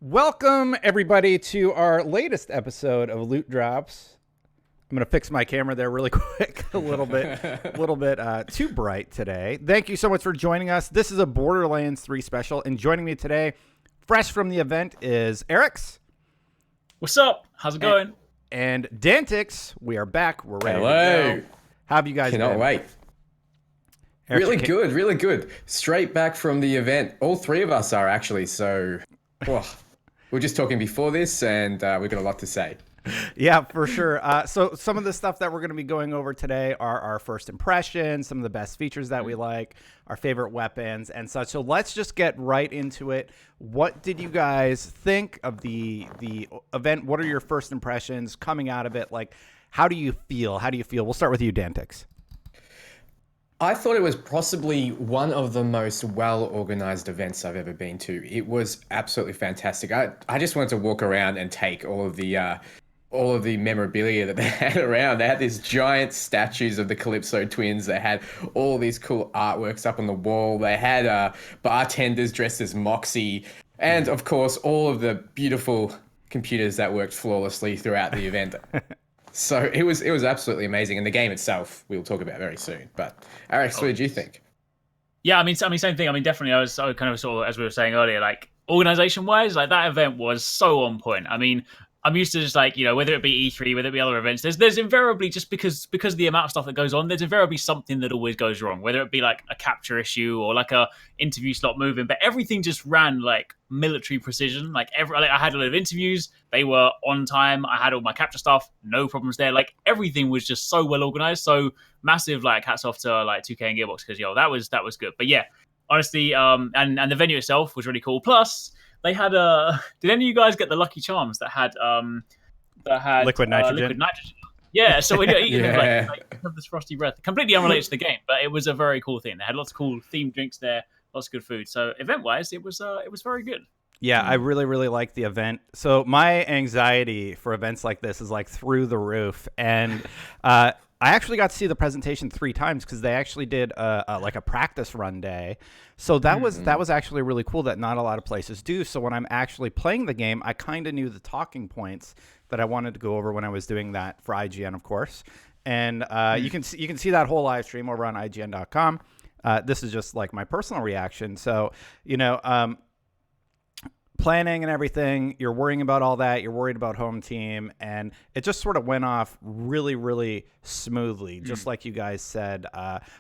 Welcome everybody to our latest episode of Loot Drops. I'm gonna fix my camera there really quick, a little bit too bright today. Thank you so much for joining us. This is a Borderlands 3 special, and joining me today, fresh from the event, is Arekkz. What's up? How's it going? And Dantics. We are back. We're ready Hello. to go. How have you guys Cannot been? wait. Really good. Straight back from the event. All three of us are actually, so we were just talking before this, and we've got a lot to say. Yeah, for sure. So some of the stuff that we're going to be going over today are our first impressions, some of the best features that we like, our favorite weapons and such. So let's just get right into it. What did you guys think of the event? What are your first impressions coming out of it? Like, how do you feel? We'll start with you, Dantics. I thought it was possibly one of the most well-organized events I've ever been to. It was absolutely fantastic. I just wanted to walk around and take all of the memorabilia that they had around. They had these giant statues of the Calypso twins. They had all these cool artworks up on the wall. They had bartenders dressed as Moxie. And, of course, all of the beautiful computers that worked flawlessly throughout the event. So it was absolutely amazing. And the game itself, we'll talk about very soon. But, Arekkz, what did you think? Yeah, I mean, same thing. I mean, definitely, I was kind of sort of, as we were saying earlier, like organization-wise, like that event was so on point. I mean, I'm used to just like, you know, whether it be E3, whether it be other events, there's invariably, just because of the amount of stuff that goes on, there's invariably something that always goes wrong, whether it be like a capture issue or like a interview slot moving, but everything just ran like military precision. Like I had a lot of interviews, they were on time, I had all my capture stuff, no problems there. Like everything was just so well organized. So massive like hats off to like 2K and Gearbox, because that was good. But yeah, honestly, and the venue itself was really cool. Plus, they had did any of you guys get the Lucky Charms that had Liquid nitrogen? Liquid nitrogen. Yeah, so we eating Yeah. like have this frosty breath. Completely unrelated to the game, but it was a very cool thing. They had lots of cool themed drinks there, lots of good food. So event wise, it was very good. Yeah, I really, really liked the event. So my anxiety for events like this is like through the roof. And I actually got to see the presentation 3 times because they actually did like a practice run day. So that was actually really cool that not a lot of places do. So when I'm actually playing the game, I kind of knew the talking points that I wanted to go over when I was doing that for IGN, of course. And you can see that whole live stream over on IGN.com. This is just like my personal reaction. So, planning and everything, you're worrying about all that, you're worried about home team, and it just sort of went off really, really smoothly. Just like you guys said,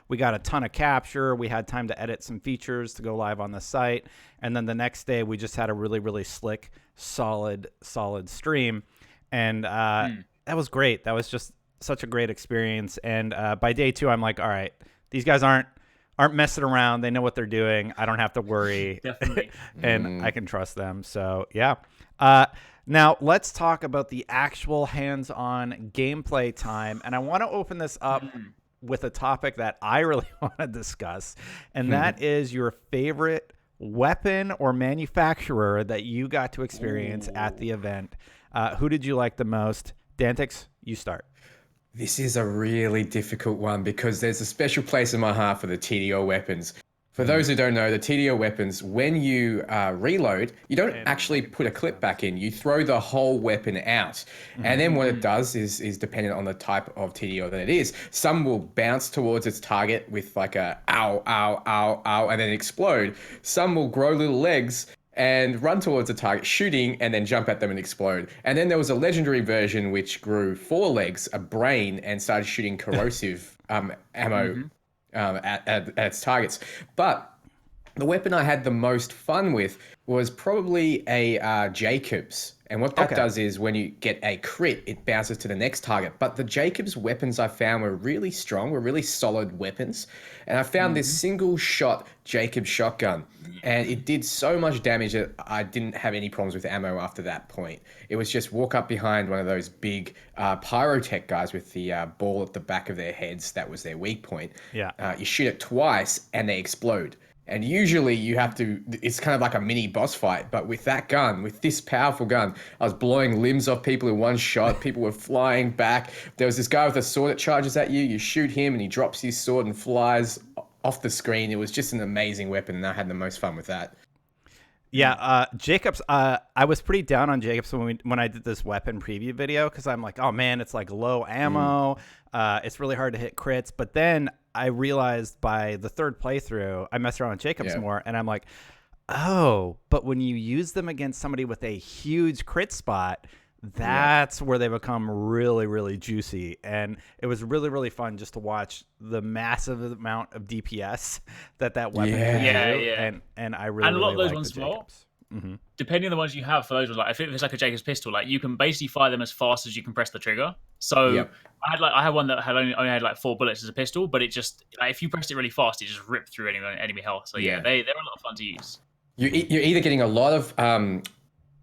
we got a ton of capture, we had time to edit some features to go live on the site, and then the next day we just had a really, really slick, solid stream, and that was great. That was just such a great experience. And by day 2, I'm like, all right, these guys aren't messing around. They know what they're doing. I don't have to worry. Definitely. And I can trust them. So, yeah. Now, let's talk about the actual hands-on gameplay time. And I want to open this up with a topic that I really want to discuss. And that is your favorite weapon or manufacturer that you got to experience at the event. Who did you like the most? Dantics, you start. This is a really difficult one because there's a special place in my heart for the TDO weapons. For those who don't know, the TDO weapons, when you reload, you don't actually put a clip back in. You throw the whole weapon out. And then what it does is dependent on the type of TDO that it is. Some will bounce towards its target with like a ow, ow, ow, ow, and then explode. Some will grow little legs and run towards the target, shooting, and then jump at them and explode. And then there was a legendary version which grew 4 legs, a brain, and started shooting corrosive ammo at its targets. But the weapon I had the most fun with was probably a Jacobs. And what that does is when you get a crit, it bounces to the next target. But the Jacobs weapons I found were really strong, were really solid weapons. And I found this single shot Jacobs shotgun. And it did so much damage that I didn't have any problems with ammo after that point. It was just walk up behind one of those big pyrotech guys with the ball at the back of their heads. That was their weak point. Yeah. You shoot it twice and they explode. And usually you have to, it's kind of like a mini boss fight. But with that gun, with this powerful gun, I was blowing limbs off people in one shot. People were flying back. There was this guy with a sword that charges at you. You shoot him and he drops his sword and flies off the screen. It was just an amazing weapon, and I had the most fun with that. Yeah, Jacobs. I was pretty down on Jacobs when I did this weapon preview video because I'm like, oh man, it's like low ammo. It's really hard to hit crits. But then I realized by the third playthrough, I messed around with Jacobs more, and I'm like, oh, but when you use them against somebody with a huge crit spot, that's where they become really, really juicy. And it was really, really fun just to watch the massive amount of DPS that weapon can do. And I really, and a lot really of those like ones the as well. Jacobs. Mm-hmm. Depending on the ones you have for those ones, like if it's like a Jacobs pistol, like you can basically fire them as fast as you can press the trigger. So I had one that had only had like 4 bullets as a pistol, but it just if you pressed it really fast, it just ripped through enemy health. So they're a lot of fun to use. You're either getting a lot of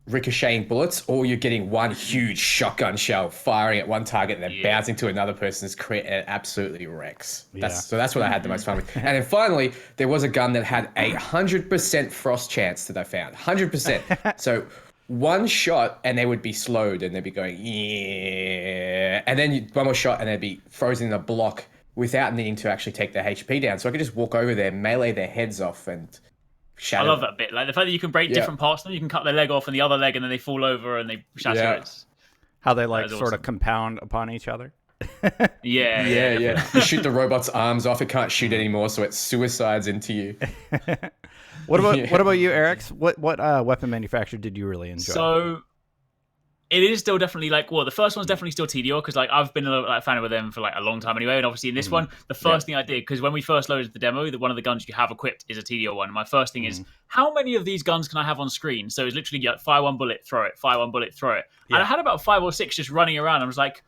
ricocheting bullets, or you're getting one huge shotgun shell firing at one target and then bouncing to another person's crit, and it absolutely wrecks. So that's what I had the most fun with. And then finally, there was a gun that had 100% frost chance that I found. 100%. So one shot and they would be slowed and they'd be going, and then one more shot and they'd be frozen in a block without needing to actually take their HP down. So I could just walk over there, melee their heads off, and shatter. I love that bit. Like the fact that you can break different parts of them, you can cut their leg off and the other leg, and then they fall over and they shatter it. How they like sort of compound upon each other. Yeah. You shoot the robot's arms off; it can't shoot anymore, so it suicides into you. What about you, Arekkz? What weapon manufacturer did you really enjoy? So it is still definitely the first one's definitely still TDO because I've been a fan of them for a long time anyway. And obviously in this one, the first thing I did, because when we first loaded the demo, one of the guns you have equipped is a TDO one. My first thing is, how many of these guns can I have on screen? So it's literally fire one bullet, throw it, fire one bullet, throw it. And I had about 5 or 6 just running around. I was like,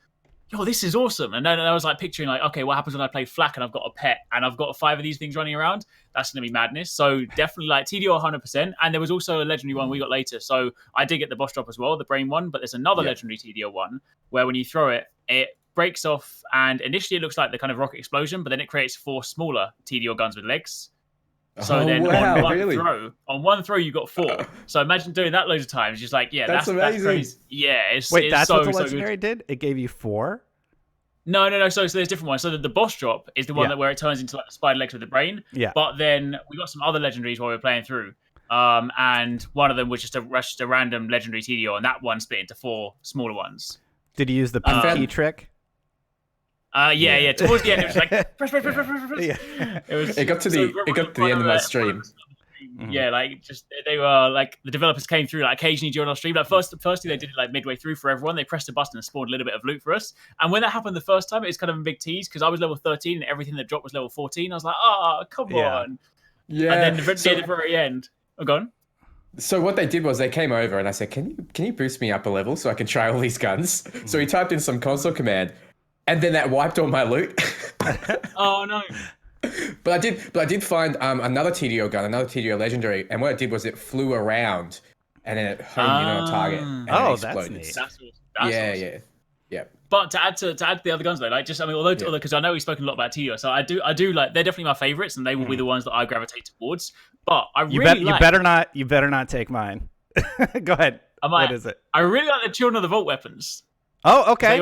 yo, this is awesome. And then I was picturing okay, what happens when I play Flak and I've got a pet and I've got 5 of these things running around? That's going to be madness. So definitely TDO 100%. And there was also a legendary one we got later. So I did get the boss drop as well, the brain one, but there's another legendary TDO one where when you throw it, it breaks off and initially it looks like the kind of rocket explosion, but then it creates 4 smaller TDO guns with legs. So on one throw, you got 4. So imagine doing that loads of times. Just that's amazing. That's crazy. Yeah, it's that's so, what the so legendary did? It gave you 4? No. So there's different ones. So the boss drop is the one where it turns into the spider legs with the brain. Yeah. But then we got some other legendaries while we were playing through. And one of them was just a random legendary TDO, and that one split into 4 smaller ones. Did you use the PT trick? Yeah. Towards the end, it was press. Yeah. It got to the end of my stream. Yeah, they were the developers came through occasionally during our stream. Firstly they did it midway through for everyone. They pressed a button and spawned a little bit of loot for us. And when that happened the first time, it was kind of a big tease because I was level 13 and everything that dropped was level 14. I was like, come on. Yeah. And then at the very end, gone. So what they did was they came over and I said, can you boost me up a level so I can try all these guns? So he typed in some console command, and then that wiped all my loot. Oh no. But I did find another TDO gun, another TDO legendary, and what it did was it flew around and then it homed in on a target. And that's neat. That's awesome. Yeah. But to add to the other guns though, although because I know we've spoken a lot about TDO, so I do they're definitely my favorites, and they will be the ones that I gravitate towards. But you better not take mine. Go ahead. What is it? I really like the Children of the Vault weapons. Oh, okay.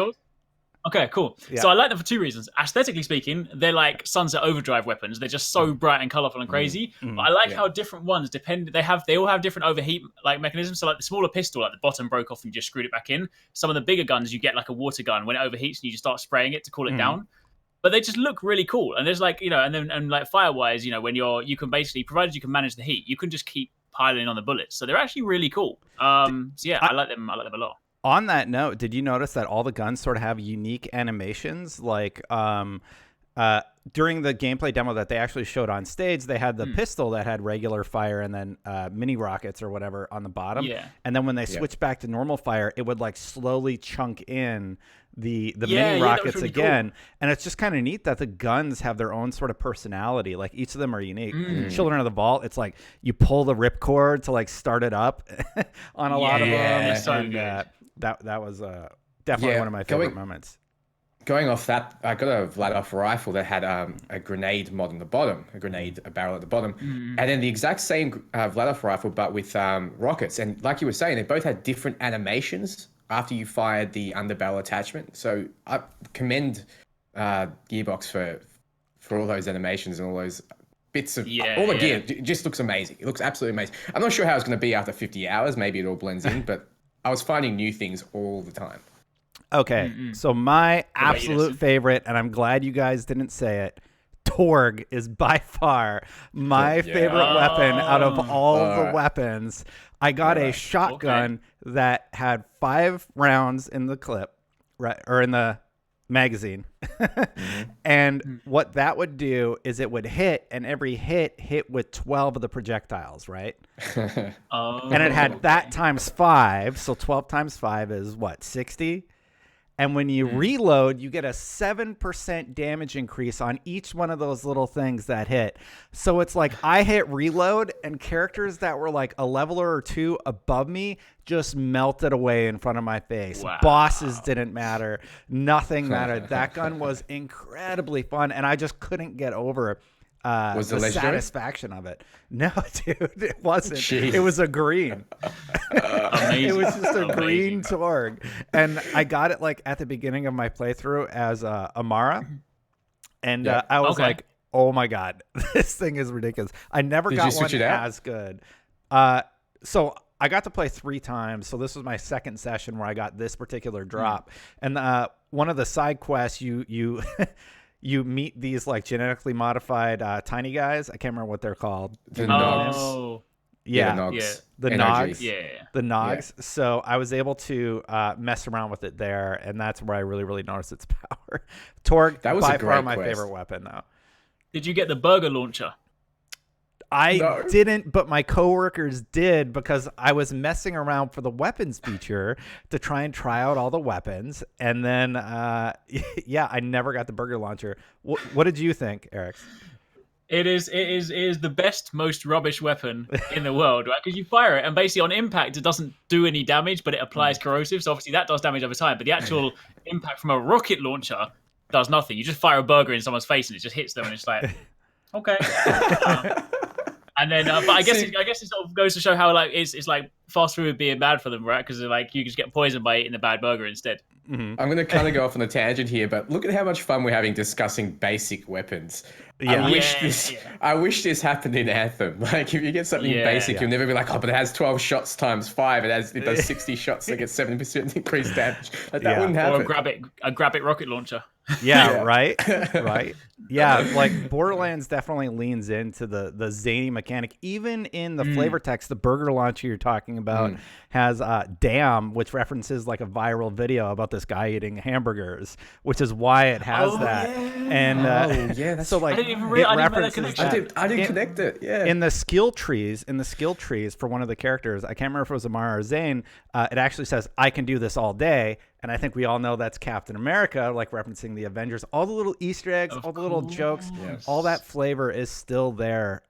Okay, cool. Yeah. So I like them for 2 reasons. Aesthetically speaking, they're like Sunset Overdrive weapons. They're just so bright and colorful and crazy. But I like how different ones depend. They all have different overheat mechanisms. So the smaller pistol, the bottom broke off and you just screwed it back in. Some of the bigger guns, you get a water gun when it overheats and you just start spraying it to cool it down. But they just look really cool. And there's and Firewise, when you can basically, provided you can manage the heat, you can just keep piling on the bullets. So they're actually really cool. I like them. I like them a lot. On that note, did you notice that all the guns sort of have unique animations? During the gameplay demo that they actually showed on stage, they had the pistol that had regular fire and then mini rockets or whatever on the bottom. Yeah. And then when they switched back to normal fire, it would slowly chunk in the mini rockets really again. Cool. And it's just kind of neat that the guns have their own sort of personality. Each of them are unique. Children of the Vault, it's you pull the ripcord to start it up on a lot of them. So good. That was definitely one of my favorite moments. Going off that, I got a Vladoff rifle that had a grenade mod on the bottom, a barrel at the bottom, and then the exact same Vladoff rifle, but with rockets. And like you were saying, they both had different animations after you fired the underbarrel attachment. So I commend Gearbox for all those animations and all those bits of all the gear. It just looks amazing. It looks absolutely amazing. I'm not sure how it's going to be after 50 hours. Maybe it all blends in, but I was finding new things all the time. Okay, so my absolute favorite, and I'm glad you guys didn't say it, Torgue is by far my favorite weapon out of all the weapons. I got a shotgun that had 5 rounds in the clip, right, or in the magazine. And what that would do is it would hit, and every hit with 12 of the projectiles, right? And it had that times 5, so 12 times 5 is what, 60? And when you reload, you get a 7% damage increase on each one of those little things that hit. So it's like I hit reload, and characters that were like a level or 2 above me just melted away in front of my face. Wow. Bosses didn't matter. Nothing mattered. That gun was incredibly fun, and I just couldn't get over was the satisfaction of it. No, dude, it wasn't. Jeez. It was a green. Amazing. It was just a green Torgue. And I got it like at the beginning of my playthrough as Amara. And I was like, oh my God, this thing is ridiculous. I never got one as good. So I got to play 3 times. So this was my second session where I got this particular drop. And one of the side quests, you you meet these like genetically modified tiny guys. I can't remember what they're called. The Nogs. Yeah. The Nogs. The NRG. Nogs. The Nogs. Yeah. So I was able to mess around with it there, and that's where I really noticed its power. Torgue, that was by far my favorite weapon, though. Did you get the burger launcher? I didn't, but my coworkers did, because I was messing around for the weapons feature to try out all the weapons. And then, I never got the burger launcher. What did you think, Arekkz? It is the best, most rubbish weapon in the world, right? Because you fire it, and basically on impact, it doesn't do any damage, but it applies corrosive. So obviously that does damage over time. But the actual impact from a rocket launcher does nothing. You just fire a burger in someone's face, and it just hits them, and it's like, okay. And then, but I guess it sort of goes to show how like it's like fast food being bad for them, right? Because like you just get poisoned by eating the bad burger instead. I'm going to kind of go off on a tangent here, but look at how much fun we're having discussing basic weapons. Yeah. I wish this happened in Anthem. Like if you get something basic, you'll never be like, oh, but it has 12 shots times 5. It does 60 shots, so it gets 70% increased damage. Like that wouldn't happen. Or a grab it rocket launcher. Yeah, right. Yeah, like Borderlands definitely leans into the zany mechanic. Even in the flavor text, the burger launcher you're talking about has "damn," which references like a viral video about this guy eating hamburgers, which is why it has that. Yeah. And so like I didn't even realize I didn't connect it. Yeah. In the skill trees for one of the characters, I can't remember if it was Amara or Zane, it actually says, "I can do this all day." And I think we all know that's Captain America, like referencing the Avengers. All the little Easter eggs, all the little jokes, all that flavor is still there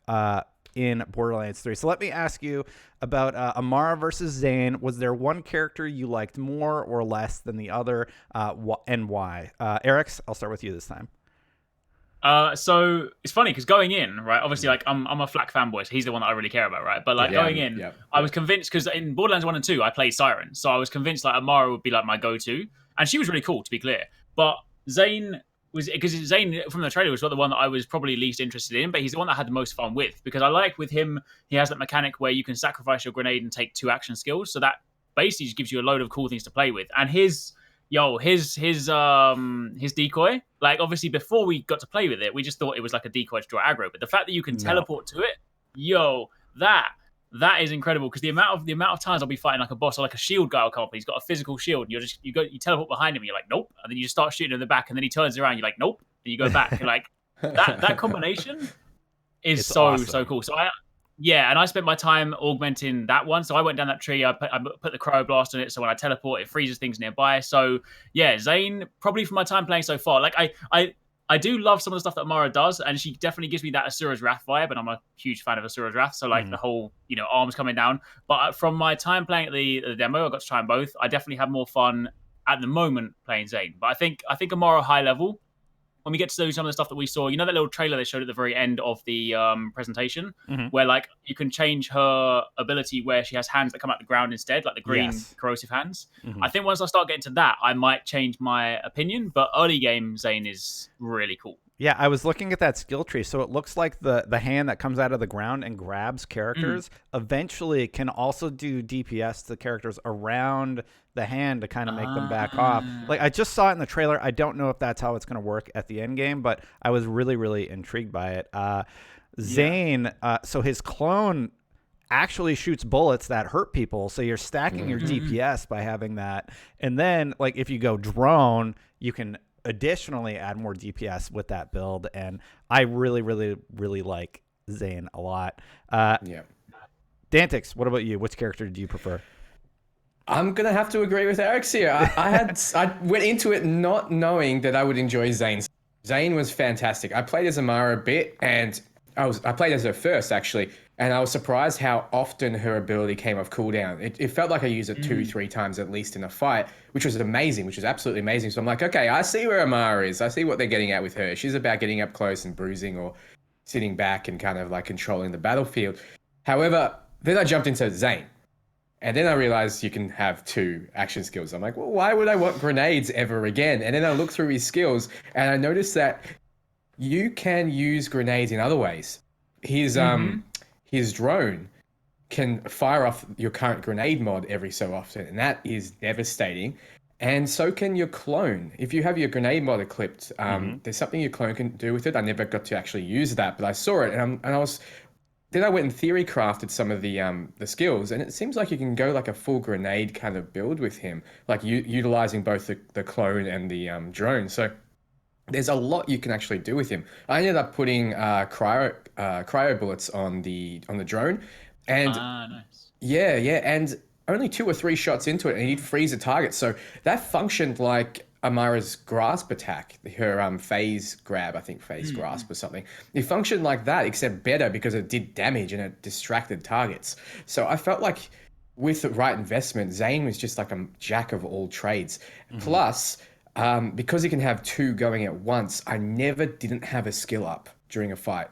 in Borderlands 3. So let me ask you about Amara versus Zane. Was there one character you liked more or less than the other, and why? Arekkz, I'll start with you this time. So it's funny because going in, right, obviously like I'm a Flak fanboy, so he's the one that I really care about, right? But like going in, I was convinced, because in Borderlands 1 and 2 I played Siren, so I was convinced like Amara would be like my go-to, and she was really cool, to be clear. But Zane from the trailer was the one that I was probably least interested in, but he's the one that I had the most fun with, because I like with him he has that mechanic where you can sacrifice your grenade and take 2 action skills, so that basically just gives you a load of cool things to play with. And his decoy, like obviously before we got to play with it, we just thought it was like a decoy to draw aggro. But the fact that you can teleport to it, that is incredible. Because the amount of times I'll be fighting like a boss or like a shield guy will come up, and he's got a physical shield, and you teleport behind him, and you're like nope, and then you just start shooting in the back, and then he turns around, you're like nope, and you go back. You're like that combination is so cool. So and I spent my time augmenting that one. So I went down that tree. I put the cryo blast on it. So when I teleport, it freezes things nearby. So yeah, Zane, probably from my time playing so far, like I do love some of the stuff that Amara does, and she definitely gives me that Asura's Wrath vibe, and I'm a huge fan of Asura's Wrath. So like the whole, arms coming down. But from my time playing at the demo, I got to try them both. I definitely have more fun at the moment playing Zane. But I think Amara high level. When we get to do some of the stuff that we saw, that little trailer they showed at the very end of the presentation, where like you can change her ability where she has hands that come out the ground instead, like the green corrosive hands. I think once I start getting to that, I might change my opinion. But early game Zane is really cool. Yeah, I was looking at that skill tree. So it looks like the hand that comes out of the ground and grabs characters eventually can also do DPS to characters around the hand to kind of make them back off. Like I just saw it in the trailer. I don't know if that's how it's going to work at the end game, but I was really, really intrigued by it. Zane, so his clone actually shoots bullets that hurt people. So you're stacking your DPS by having that. And then like if you go drone, you can additionally add more DPS with that build, and I really, really, really like Zane a lot. Dantics, what about you? Which character do you prefer? I'm gonna have to agree with Arekkz here. I went into it not knowing that I would enjoy Zane. Zane was fantastic. I played as Amara a bit, and I played as her first actually, and I was surprised how often her ability came off cooldown. It felt like I used it 2-3 times at least in a fight, which was amazing, which was absolutely amazing. So I'm like, okay, I see where Amara is. I see what they're getting at with her. She's about getting up close and bruising or sitting back and kind of like controlling the battlefield. However, then I jumped into Zane. And then I realized you can have 2 action skills. I'm like, well, why would I want grenades ever again? And then I looked through his skills and I noticed that you can use grenades in other ways. His drone can fire off your current grenade mod every so often, and that is devastating. And so can your clone. If you have your grenade mod equipped, there's something your clone can do with it. I never got to actually use that, but I saw it, and then I went and theory crafted some of the skills, and it seems like you can go like a full grenade kind of build with him, like utilizing both the clone and the drone. So there's a lot you can actually do with him. I ended up putting cryo bullets on the drone, and nice. yeah, and only 2 or 3 shots into it, and he'd freeze a target. So that functioned like Amara's grasp attack, her phase grab, I think phase grasp or something. It functioned like that, except better because it did damage and it distracted targets. So I felt like with the right investment, Zane was just like a jack of all trades. Plus, because he can have 2 going at once, I never didn't have a skill up during a fight.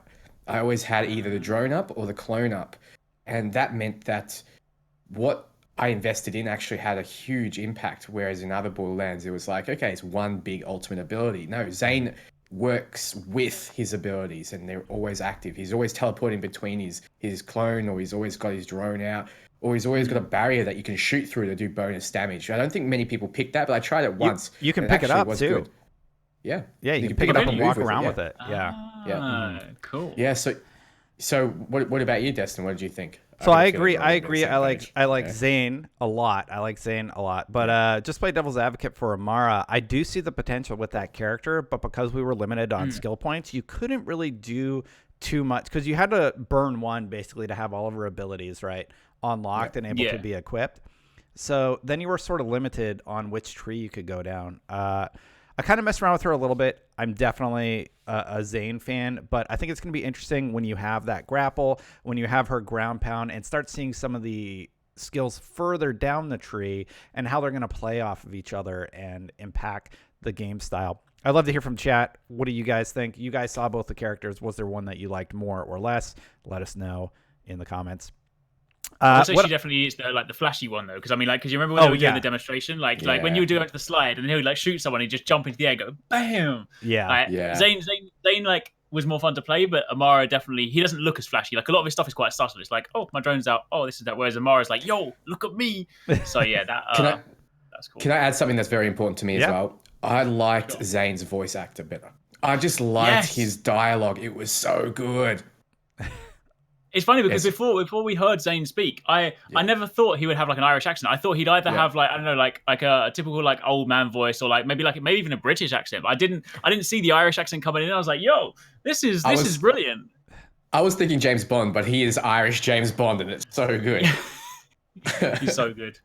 I always had either the drone up or the clone up. And that meant that what I invested in actually had a huge impact. Whereas in other Borderlands, it was like, okay, it's one big ultimate ability. No, Zane works with his abilities and they're always active. He's always teleporting between his clone, or he's always got his drone out, or he's always got a barrier that you can shoot through to do bonus damage. I don't think many people pick that, but I tried it once. You can pick it up too. Good. Yeah. Yeah, you can pick it up and walk around with it. Yeah. Cool. Yeah, so what about you, Destin? What did you think? So I agree. I like Zane a lot. But just play devil's advocate for Amara. I do see the potential with that character, but because we were limited on skill points, you couldn't really do too much because you had to burn 1 basically to have all of her abilities unlocked and able to be equipped. So then you were sort of limited on which tree you could go down. I kind of messed around with her a little bit. I'm definitely a Zane fan, but I think it's going to be interesting when you have that grapple, when you have her ground pound, and start seeing some of the skills further down the tree and how they're going to play off of each other and impact the game style. I'd love to hear from chat. What do you guys think? You guys saw both the characters. Was there one that you liked more or less? Let us know in the comments. She definitely is the flashy one though, because you remember when they were doing the demonstration, like when you were doing the slide and he would shoot someone, he'd just jump into the air, and go bam. Zane was more fun to play, but Amara definitely, he doesn't look as flashy. Like a lot of his stuff is quite subtle. It's like, oh, my drone's out. Oh, this is that. Whereas Amara's like, yo, look at me. So yeah, that's cool. Can I add something that's very important to me as well? I liked Zane's voice actor better. I just liked his dialogue. It was so good. It's funny because before we heard Zane speak, I never thought he would have an Irish accent. I thought he'd either have I don't know, a typical old man voice, or maybe even a British accent. But I didn't see the Irish accent coming in. I was like, yo, this is brilliant. I was thinking James Bond, but he is Irish James Bond, and it's so good. He's so good.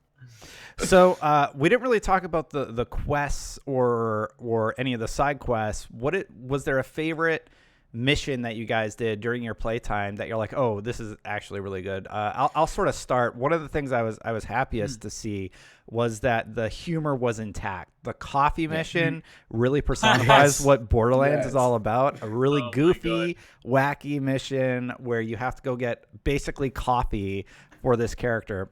So we didn't really talk about the quests or any of the side quests. Was there a favorite mission that you guys did during your playtime that you're like, oh, this is actually really good? I'll sort of start. One of the things I was happiest to see was that the humor was intact. The coffee mission really personifies what Borderlands is all about. A really goofy, wacky mission where you have to go get basically coffee for this character.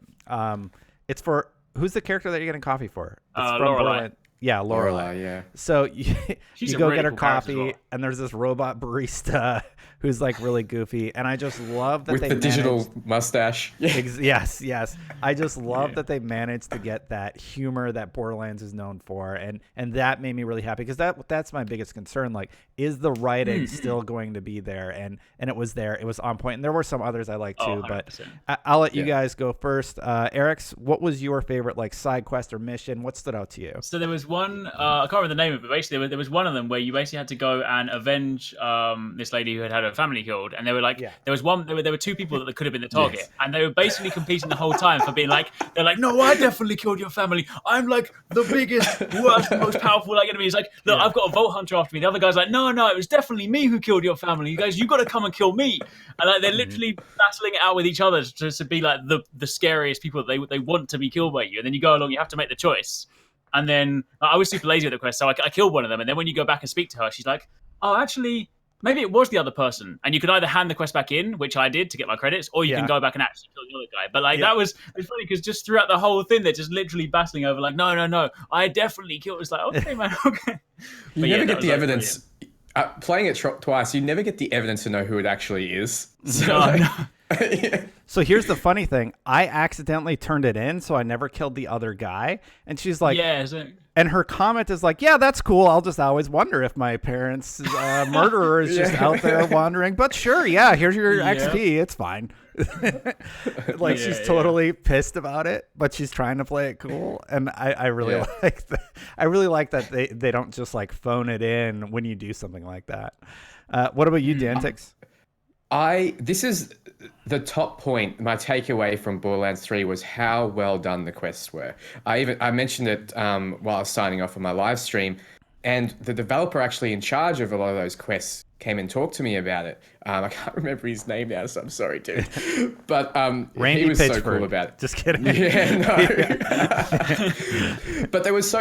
It's for, who's the character that you're getting coffee for? It's from Lorelei. Yeah, Lorelai. Yeah. So you She's a go really get her cool character as coffee, well. and there's this robot barista who's like really goofy, and I just love that With they the managed. digital mustache. Yes. I just love that they managed to get that humor that Borderlands is known for, and that made me really happy because that's my biggest concern. Like, is the writing still going to be there? And it was there. It was on point, and there were some others I liked too. But 100%. I'll let you guys go first. Arekkz, what was your favorite like side quest or mission? What stood out to you? So there was one, I can't remember the name of it, but basically there was one of them where you basically had to go and avenge this lady who had her family killed, and they were like, there were two people that could have been the target, and they were basically competing the whole time for being like, they're like, no, I definitely killed your family. I'm like the biggest, worst, most powerful like enemy. He's like, look, I've got a Vault Hunter after me. The other guy's like, no, it was definitely me who killed your family. You guys, you got to come and kill me. And like they're literally battling it out with each other to be like the scariest people that they want to be killed by you. And then you go along, you have to make the choice. And then I was super lazy with the quest, so I killed one of them. And then when you go back and speak to her, she's like, oh, actually, maybe it was the other person. And you could either hand the quest back in, which I did to get my credits, or you can go back and actually kill the other guy. But like it's funny because just throughout the whole thing, they're just literally battling over like, no, I definitely killed. It's like, okay, man, okay. You never get the evidence. Playing it twice, you never get the evidence to know who it actually is. So, So here's the funny thing. I accidentally turned it in, so I never killed the other guy. And she's like, and her comment is like, yeah, that's cool. I'll just always wonder if my parents' murderer is just out there wandering. But sure, here's your XP. It's fine. Like she's totally pissed about it, but she's trying to play it cool. And I really like that. I really like that they don't just like phone it in when you do something like that. What about you, Dantics? This is the top point. My takeaway from Borderlands 3 was how well done the quests were. I mentioned it while I was signing off on my live stream, and the developer actually in charge of a lot of those quests came and talked to me about it. I can't remember his name now, so I'm sorry, dude. But Randy he was Pitchford. so cool about it. Just kidding. Yeah, no. But there was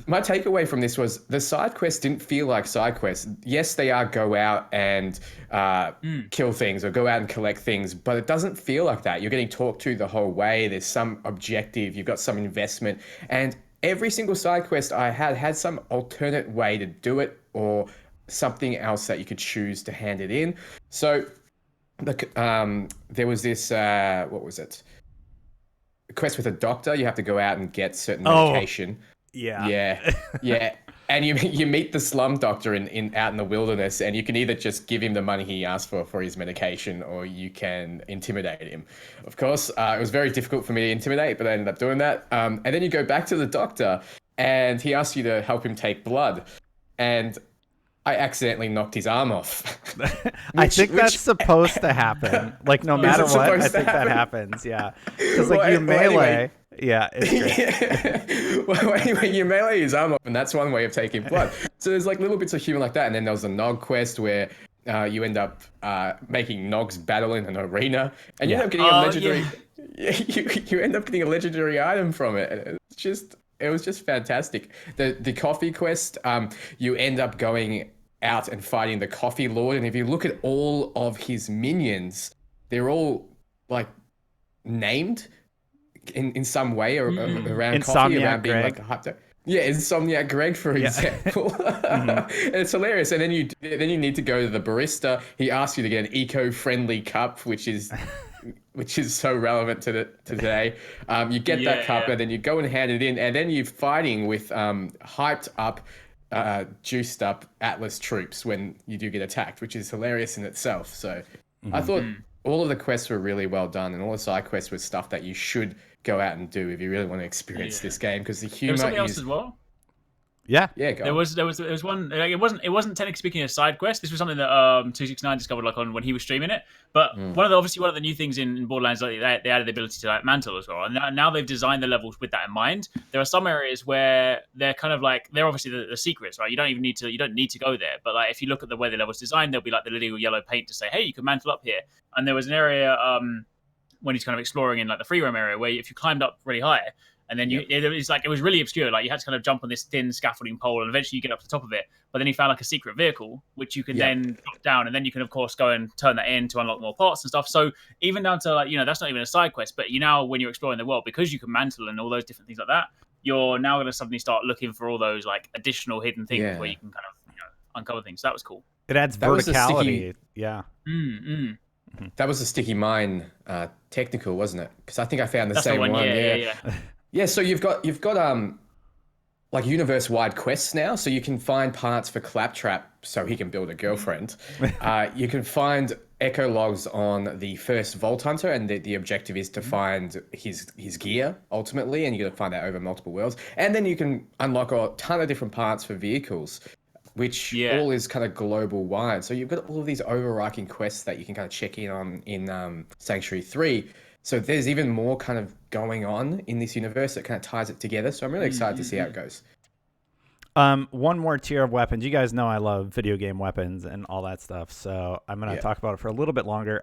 my takeaway from this was the side quests didn't feel like side quests. Yes, they are go out and kill things or go out and collect things, but it doesn't feel like that. You're getting talked to the whole way. There's some objective. You've got some investment, and every single side quest I had some alternate way to do it or something else that you could choose to hand it in. So there was this, what was it? A quest with a doctor. You have to go out and get certain medication. Yeah. And you meet the slum doctor out in the wilderness, and you can either just give him the money he asked for his medication, or you can intimidate him. Of course, it was very difficult for me to intimidate, but I ended up doing that. And then you go back to the doctor, and he asks you to help him take blood. And I accidentally knocked his arm off. I think that's supposed to happen. Like, no matter what, I think that happens. Yeah. Because, like, you melee. Yeah, it's great. Well, anyway, you melee his arm off, and that's one way of taking blood. So there's, like, little bits of humor like that. And then there was a Nog quest where you end up making Nogs battle in an arena. And you end up getting a legendary... You end up getting a legendary item from it. It was just fantastic. The coffee quest, you end up going out and fighting the Coffee Lord, and if you look at all of his minions, they're all like named in some way or around coffee, around being like hyped up. Yeah, Insomniac Greg, for example. And it's hilarious. And then you need to go to the barista. He asks you to get an eco-friendly cup, which is so relevant to today. You get that cup, and then you go and hand it in, and then you're fighting with hyped up, juiced up Atlas troops when you do get attacked, which is hilarious in itself. So I thought all of the quests were really well done, and all the side quests were stuff that you should go out and do if you really want to experience this game, because the humor There was something else as well. Yeah. There was one. Like, it wasn't technically speaking a side quest. This was something that 269 discovered like on when he was streaming it. But one of the new things in Borderlands, like, they added the ability to like mantle as well. And now they've designed the levels with that in mind. There are some areas where they're kind of like they're obviously the secrets, right? You don't need to go there. But like if you look at the way the level's designed, there'll be like the little yellow paint to say, hey, you can mantle up here. And there was an area when he's kind of exploring in like the free roam area where if you climbed up really high. And then it was really obscure. Like you had to kind of jump on this thin scaffolding pole, and eventually you get up to the top of it. But then you found like a secret vehicle, which you can then drop down, and then you can of course go and turn that in to unlock more parts and stuff. So even down to like that's not even a side quest, but now when you're exploring the world, because you can mantle and all those different things like that, you're now going to suddenly start looking for all those like additional hidden things Yeah. where you can kind of uncover things. So that was cool. It adds That was a verticality. Yeah. That was a sticky mine technical, wasn't it? Because I think I found the That's same the one. one. Yeah. Yeah, so you've got like universe-wide quests now, so you can find parts for Claptrap so he can build a girlfriend. You can find echo logs on the first Vault Hunter, and the objective is to find his gear ultimately, and you got to find that over multiple worlds. And then you can unlock a ton of different parts for vehicles, which all is kind of global wide. So you've got all of these overarching quests that you can kind of check in on in Sanctuary 3. So there's even more kind of going on in this universe that kind of ties it together. So I'm really excited to see how it goes. One more tier of weapons. You guys know I love video game weapons and all that stuff. So I'm going to talk about it for a little bit longer.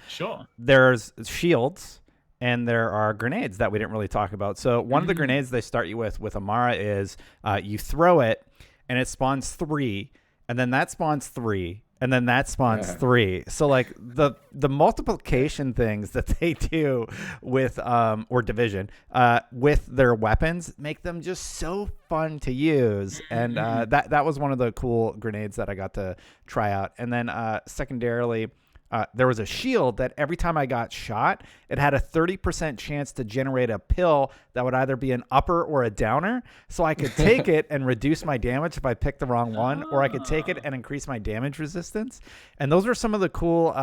Sure. There's shields and there are grenades that we didn't really talk about. So one of the grenades they start you with Amara is you throw it and it spawns 3, and then that spawns 3. And then that spawns 3. So like the multiplication things that they do with or division with their weapons make them just so fun to use. And that was one of the cool grenades that I got to try out. And then secondarily, there was a shield that every time I got shot, it had a 30% chance to generate a pill that would either be an upper or a downer. So I could take it and reduce my damage if I picked the wrong one, or I could take it and increase my damage resistance. And those are some of the cool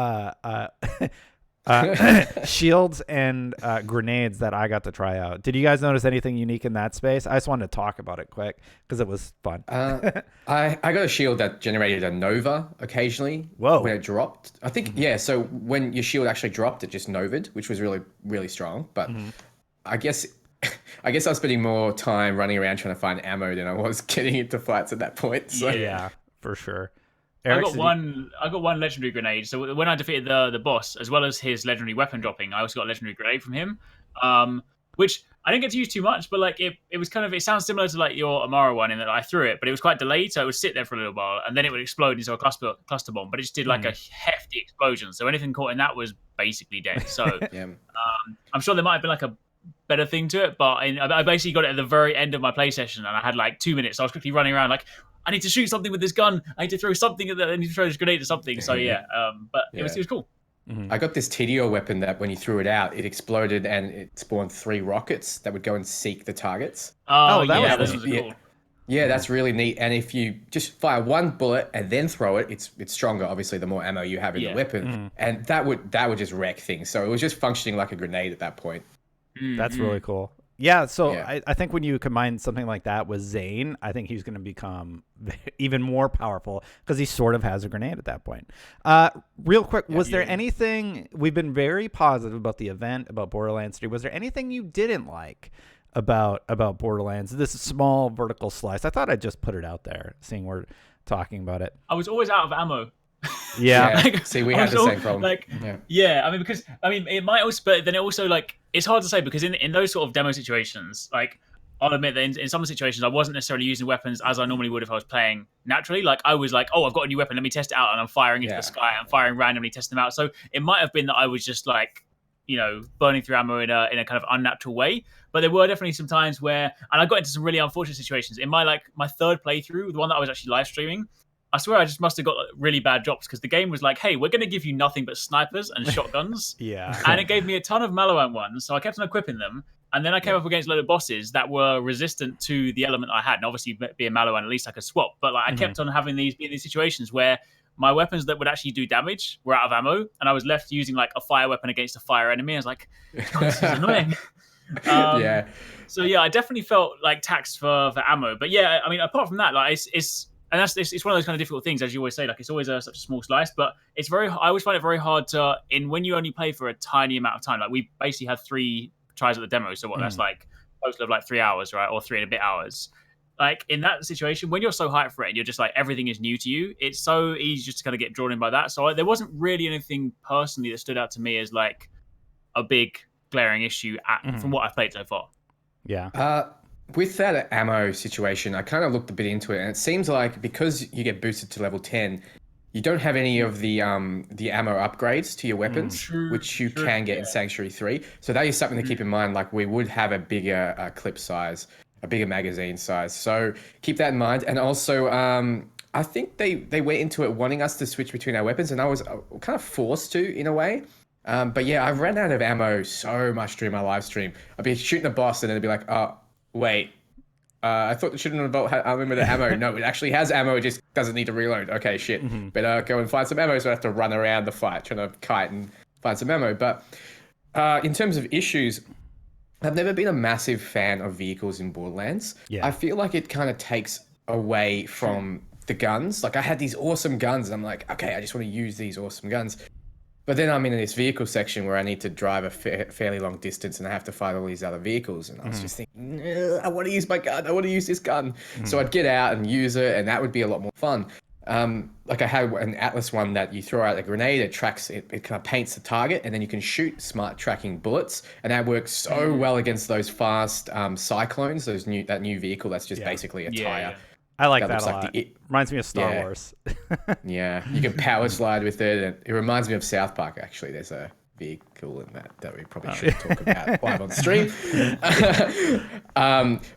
shields and grenades that I got to try out. Did you guys notice anything unique in that space? I just wanted to talk about it quick because it was fun. I got a shield that generated a Nova occasionally when it dropped. I think, so when your shield actually dropped, it just Nova'd, which was really, really strong. But I guess I was spending more time running around trying to find ammo than I was getting into fights at that point. So. Yeah, for sure. Arekkz, I got one legendary grenade. So when I defeated the boss, as well as his legendary weapon dropping, I also got a legendary grenade from him, which I didn't get to use too much. But like it was kind of, it sounds similar to like your Amara one in that I threw it, but it was quite delayed, so it would sit there for a little while, and then it would explode into a cluster bomb. But it just did like a hefty explosion, so anything caught in that was basically dead. So I'm sure there might have been like a better thing to it, but I basically got it at the very end of my play session, and I had like 2 minutes. So I was quickly running around like, I need to shoot something with this gun. I need to throw something at that. I need to throw this grenade at something. So but it was cool. I got this TDO weapon that when you threw it out, it exploded and it spawned 3 rockets that would go and seek the targets. That was cool. Yeah, that's really neat. And if you just fire one bullet and then throw it, it's stronger. Obviously, the more ammo you have in the weapon, and that would just wreck things. So it was just functioning like a grenade at that point. That's really cool. Yeah, so I think when you combine something like that with Zane, I think he's going to become even more powerful because he sort of has a grenade at that point. Real quick, was there anything, we've been very positive about the event, about Borderlands 3. Was there anything you didn't like about Borderlands, this small vertical slice? I thought I'd just put it out there, seeing we're talking about it. I was always out of ammo. Yeah. See, we had the same problem. Because it might also, but then it also like it's hard to say because in those sort of demo situations, like I'll admit that in some situations I wasn't necessarily using weapons as I normally would if I was playing naturally. Like I was like, oh, I've got a new weapon, let me test it out, and I'm firing into the sky, I'm firing randomly, testing them out. So it might have been that I was just like, burning through ammo in a kind of unnatural way. But there were definitely some times where, and I got into some really unfortunate situations in my third playthrough, the one that I was actually live streaming. I swear I just must have got really bad drops because the game was like, hey, we're going to give you nothing but snipers and shotguns. And it gave me a ton of Maloan ones, so I kept on equipping them. And then I came up against a load of bosses that were resistant to the element I had. And obviously, being Maloan, at least I could swap. But like, I kept on having these situations where my weapons that would actually do damage were out of ammo, and I was left using like a fire weapon against a fire enemy. I was like, God, this is annoying. So yeah, I definitely felt like taxed for ammo. But yeah, I mean, apart from that, like it's one of those kind of difficult things, as you always say. Like it's always such a small slice, but it's I always find it very hard to when you only play for a tiny amount of time. Like we basically had 3 tries at the demo, so that's like total of like 3 hours, right, or 3 and a bit hours. Like in that situation, when you're so hyped for it, and you're just like everything is new to you. It's so easy just to kind of get drawn in by that. So there wasn't really anything personally that stood out to me as like a big glaring issue from what I've played so far. Yeah. With that ammo situation, I kind of looked a bit into it, and it seems like because you get boosted to level 10, you don't have any of the ammo upgrades to your weapons, which you can get in Sanctuary 3. So that is something to keep in mind. Like we would have a bigger clip size a bigger magazine size. So keep that in mind. And also, I think they went into it wanting us to switch between our weapons, and I was kind of forced to in a way. But yeah, I ran out of ammo so much during my live stream. I'd be shooting a boss, and then it'd be like, oh, wait. I thought the shooting bolt had unlimited ammo. No, it actually has ammo. It just doesn't need to reload. Okay, shit. Better go and find some ammo, so I have to run around the fight trying to kite and find some ammo. But in terms of issues, I've never been a massive fan of vehicles in Borderlands. Yeah. I feel like it kind of takes away from the guns. Like I had these awesome guns, and I'm like, okay, I just want to use these awesome guns. But then I'm in this vehicle section where I need to drive a fairly long distance, and I have to fight all these other vehicles. And I was just thinking, I want to use my gun. I want to use this gun. So I'd get out and use it, and that would be a lot more fun. Like I had an Atlas one that you throw out a grenade, it tracks, it kind of paints the target, and then you can shoot smart tracking bullets. And that works so well against those fast cyclones, that new vehicle that's just basically a tire. I like that a lot. Reminds me of Star Wars. Yeah, you can power slide with it. And it reminds me of South Park, actually. There's a vehicle in that we probably should talk about live on stream.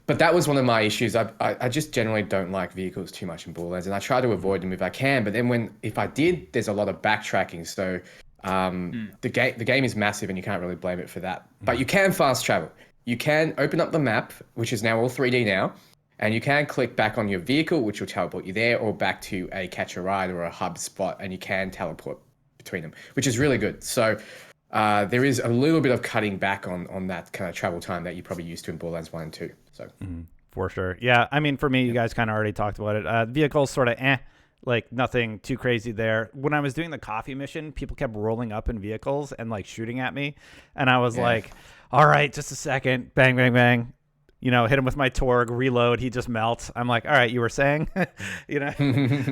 But that was one of my issues. I just generally don't like vehicles too much in Borderlands, and I try to avoid them if I can. But then if I did, there's a lot of backtracking. So the game is massive, and you can't really blame it for that. But you can fast travel. You can open up the map, which is now all 3D now. And you can click back on your vehicle, which will teleport you there, or back to a catch a ride or a hub spot, and you can teleport between them, which is really good. So there is a little bit of cutting back on that kind of travel time that you probably used to in Borderlands 1 and 2. So for sure. Yeah, I mean, for me, you guys kind of already talked about it. Vehicles sort of like nothing too crazy there. When I was doing the coffee mission, people kept rolling up in vehicles and like shooting at me. And I was like, all right, just a second. Bang, bang, bang. You know, hit him with my Torgue, reload, he just melts. I'm like, all right, you were saying, you know.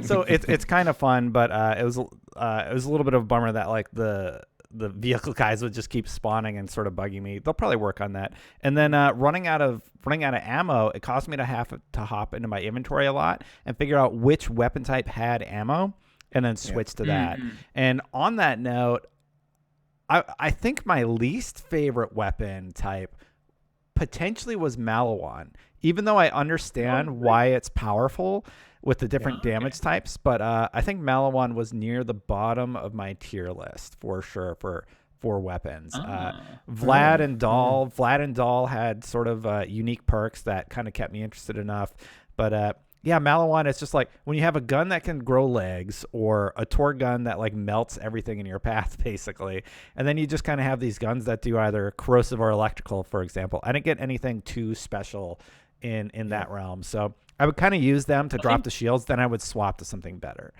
So it's kind of fun, but it was a little bit of a bummer that like the vehicle guys would just keep spawning and sort of bugging me. They'll probably work on that. And then running out of ammo, it caused me to have to hop into my inventory a lot and figure out which weapon type had ammo, and then switch to that. And on that note, I think my least favorite weapon type potentially was Malawan, even though I understand why it's powerful with the different damage types. But I think Malawan was near the bottom of my tier list for sure for weapons. Vlad and Dahl had sort of unique perks that kind of kept me interested enough. But yeah, Malawan, it's just like when you have a gun that can grow legs, or a Torgue gun that like melts everything in your path, basically. And then you just kind of have these guns that do either corrosive or electrical, for example. I didn't get anything too special in that realm. So I would kind of use them to drop the shields, then I would swap to something better.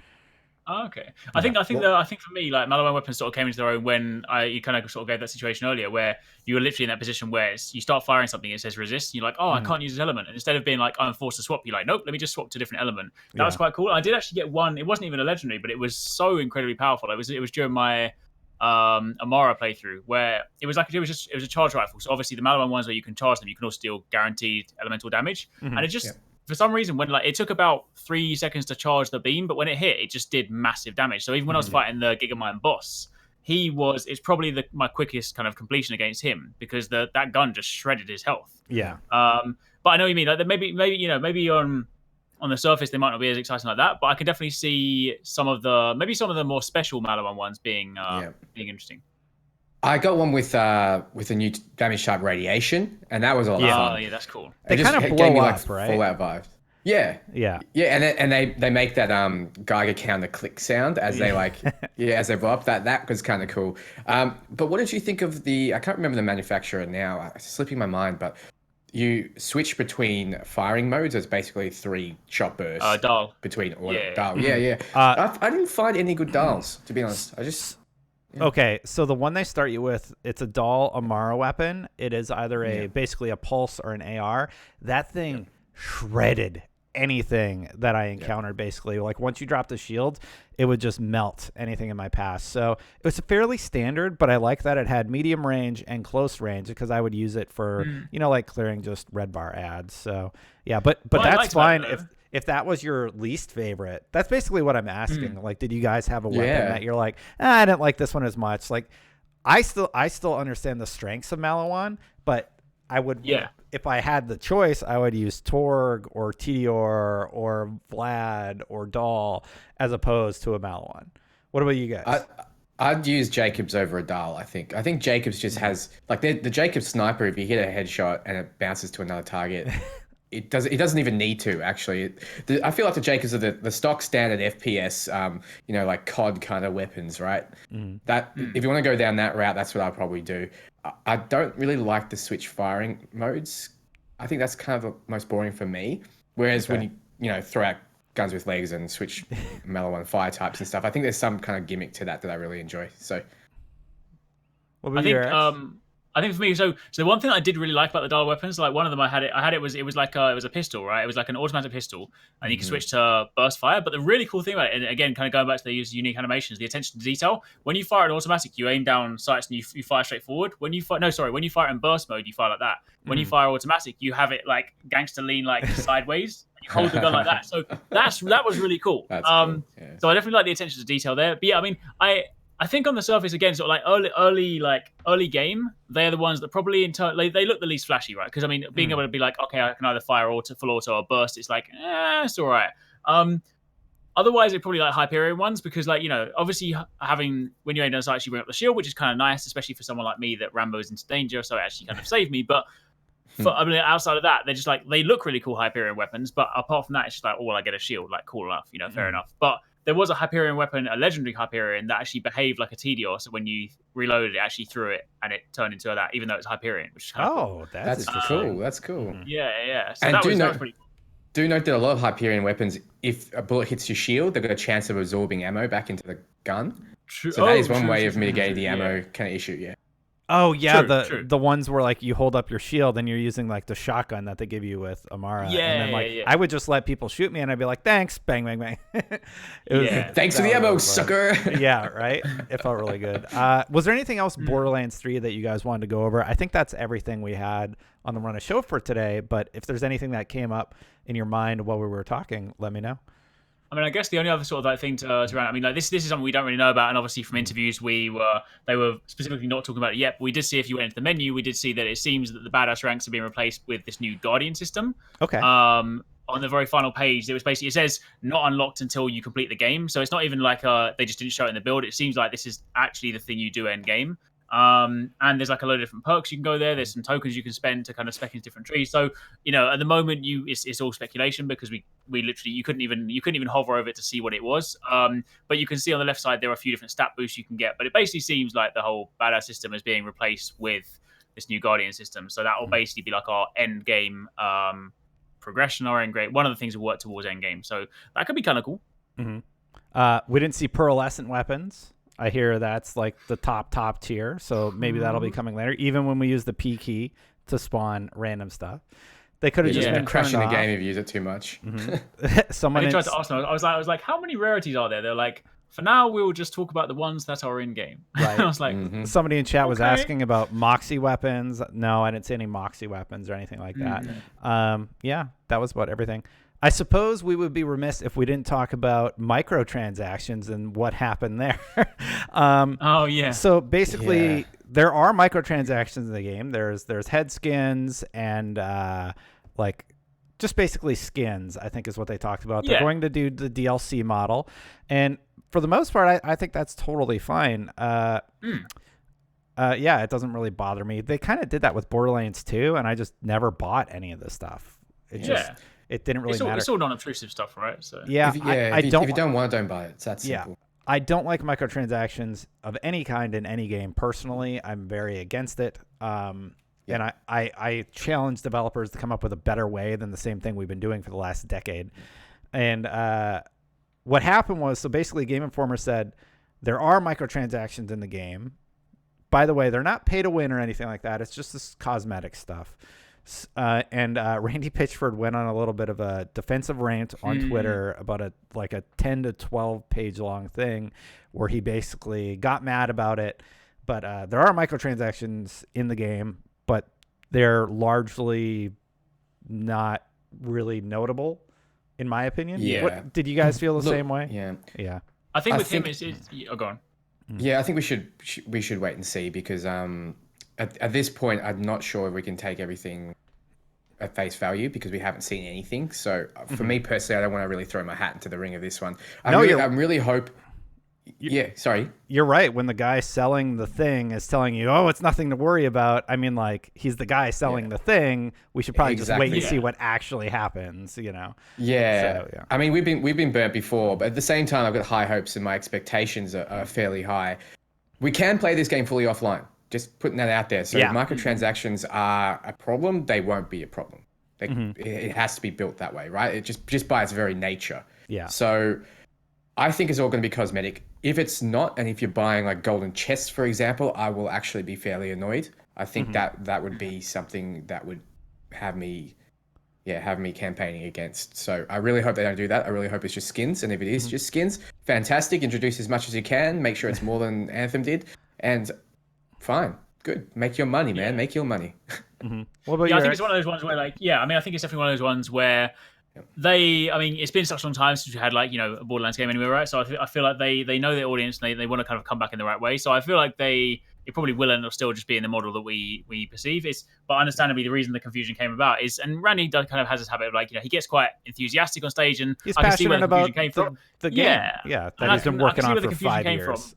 Oh, okay. I think for me, like Malawan weapons sort of came into their own when you kind of sort of gave that situation earlier where you were literally in that position where you start firing something, it says resist, and you're like, oh, I can't use this element. And instead of being like, I'm forced to swap, you're like, nope, let me just swap to a different element. That was quite cool. I did actually get one. It wasn't even a legendary, but it was so incredibly powerful. It was during my Amara playthrough where it was a charge rifle. So obviously the Malawan ones where you can charge them, you can also deal guaranteed elemental damage, and it just. For some reason, when it took about 3 seconds to charge the beam, but when it hit, it just did massive damage. So even when I was fighting the Gigamine boss, it's probably my quickest kind of completion against him because that gun just shredded his health. Yeah. But I know what you mean. Like maybe on the surface they might not be as exciting like that, but I can definitely see some of the more special Malawan ones being interesting. I got one with a new damage type radiation, and that was a lot of fun. Oh, yeah, that's cool. They kind of blow up, right? Fallout vibes. Yeah. And they make that Geiger counter click sound as they as they blow up. That was kind of cool. But what did you think of I can't remember the manufacturer now. It's slipping my mind, but you switch between firing modes as basically 3 shot bursts. Dahl. Between Dahl. Yeah. I didn't find any good Dahls, to be honest. Okay, so the one they start you with, it's a Dahl Amara weapon. It is either basically a pulse or an AR. That thing shredded anything that I encountered, basically. Like once you drop the shield, it would just melt anything in my path. So it was fairly standard, but I like that it had medium range and close range because I would use it for, like clearing just red bar ads. So yeah, but that's fine if that was your least favorite. That's basically what I'm asking. Like, did you guys have a weapon that you're like, I didn't like this one as much? Like, I still understand the strengths of Malawan, but I would if I had the choice, I would use Torgue or Tediore or Vlad or Dahl as opposed to a Maliwan. What about you guys? I'd use Jacobs over a Dahl, I think. I think Jacobs just has, like, the Jacobs sniper, if you hit a headshot and it bounces to another target, it doesn't even need to, actually. I feel like the Jacobs are the stock standard FPS, like COD kind of weapons, right? If you want to go down that route, that's what I'd probably do. I don't really like the switch firing modes. I think that's kind of the most boring for me. Whereas when you throw out guns with legs and switch Maliwan fire types and stuff, I think there's some kind of gimmick to that I really enjoy. So, what about you, I think for me, so the one thing I did really like about the Dahl weapons, like one of them it was like it was a pistol, right? It was like an automatic pistol, and you can switch to burst fire. But the really cool thing about it, and again, kind of going back to the unique animations, the attention to detail. When you fire an automatic, you aim down sights and you fire straight forward. When you fire in burst mode, you fire like that. When you fire automatic, you have it like gangster lean like sideways. And you hold the gun like that. So that was really cool. That's cool. Yeah. So I definitely like the attention to detail there. But yeah, I mean, I think on the surface, again, sort of like early game, they're the ones that probably they look the least flashy, right? Because I mean, being able to be like, okay, I can either fire full auto or burst, it's like, it's all right. Otherwise, it's probably like Hyperion ones because, like, obviously when you aim down sights, you bring up the shield, which is kind of nice, especially for someone like me that Rambo's into danger, so it actually kind of saved me. But outside of that, they're just like they look really cool Hyperion weapons, but apart from that, it's just like, oh, well, I get a shield, like cool enough, fair enough. But there was a Hyperion weapon, a legendary Hyperion, that actually behaved like a Tediore. So when you reloaded it, actually threw it and it turned into that, even though it's Hyperion, which is kind of cool. That's cool. That's cool. Yeah. So and that was pretty cool. Do note that a lot of Hyperion weapons, if a bullet hits your shield, they've got a chance of absorbing ammo back into the gun. True. So that is one way of mitigating the ammo kind of issue, yeah. Oh yeah, true. the ones where like you hold up your shield and you're using like the shotgun that they give you with Amara. Yeah, and then I would just let people shoot me and I'd be like, thanks, bang, bang, bang. Thanks for the ammo, sucker. Yeah, right. It felt really good. Was there anything else Borderlands 3 that you guys wanted to go over? I think that's everything we had on the Run of Show for today. But if there's anything that came up in your mind while we were talking, let me know. I mean, I guess the only other sort of like thing to run. I mean, like this is something we don't really know about, and obviously from interviews they were specifically not talking about it yet. But we did see, if you went into the menu, we did see that it seems that the badass ranks are being replaced with this new Guardian system. Okay. On the very final page, it says not unlocked until you complete the game. So it's not even like they just didn't show it in the build. It seems like this is actually the thing you do end game. And there's like a load of different perks you can go there. There's some tokens you can spend to kind of spec into different trees. So at the moment it's all speculation because we literally you couldn't even hover over it to see what it was. But you can see on the left side there are a few different stat boosts you can get. But it basically seems like the whole badass system is being replaced with this new Guardian system. So that will basically be like our end game progression or end game. One of the things we'll work towards end game. So that could be kind of cool. Mm-hmm. We didn't see pearlescent weapons. I hear that's like the top tier, so maybe that'll be coming later. Even when we use the P key to spawn random stuff, they could have just been crashing the off. game if you use it too much. Mm-hmm. Someone tried to ask me. I was like, how many rarities are there? They're like, for now we'll just talk about the ones that are in game. Right. I was like, somebody in chat was asking about Moxie weapons. No, I didn't see any Moxie weapons or anything like that. Yeah, that was about everything. I suppose we would be remiss if we didn't talk about microtransactions and what happened there. So basically, there are microtransactions in the game. There's head skins and just basically skins, I think is what they talked about. They're going to do the DLC model. And for the most part, I think that's totally fine. It doesn't really bother me. They kind of did that with Borderlands 2, and I just never bought any of this stuff. It didn't really matter. It's all non-obtrusive stuff, right? So if you don't want it, don't buy it. It's that simple. Yeah. I don't like microtransactions of any kind in any game. Personally, I'm very against it. And I challenge developers to come up with a better way than the same thing we've been doing for the last decade. And what happened was, so basically Game Informer said there are microtransactions in the game. By the way, they're not pay to win or anything like that. It's just this cosmetic stuff. And Randy Pitchford went on a little bit of a defensive rant on Twitter about a 10 to 12 page long thing where he basically got mad about it. But there are microtransactions in the game, but they're largely not really notable, in my opinion. Yeah. Did you guys feel the same way? Yeah. I think with him, go on. Yeah, I think we should wait and see because at this point, I'm not sure if we can take everything at face value because we haven't seen anything. So for me personally, I don't want to really throw my hat into the ring of this one. I really hope. Yeah, sorry. You're right. When the guy selling the thing is telling you, "Oh, it's nothing to worry about," I mean, like, he's the guy selling the thing. We should probably just wait and see what actually happens. You know? Yeah. So, I mean, we've been burnt before, but at the same time, I've got high hopes and my expectations are fairly high. We can play this game fully offline. Just putting that out there. So if microtransactions are a problem, they won't be a problem. It has to be built that way, right? It just by its very nature. Yeah. So I think it's all going to be cosmetic. If it's not, and if you're buying like golden chests, for example, I will actually be fairly annoyed. I think that would be something that would have me campaigning against. So I really hope they don't do that. I really hope it's just skins. And if it is just skins, fantastic. Introduce as much as you can. Make sure it's more than Anthem did. And fine, good. Make your money, man. Make your money. What about I think it's one of those ones where, like, I think it's definitely one of those ones where it's been such a long time since we had, like, a Borderlands game anyway, right? So I feel like they know their audience and they want to kind of come back in the right way. So I feel like it probably will end up still just being the model that we perceive. But understandably, the reason the confusion came about is, and Randy kind of has this habit of, like, he gets quite enthusiastic on stage, and he's I can see where passionate the confusion about came from. The game. Yeah, that he's been working on for 5 years.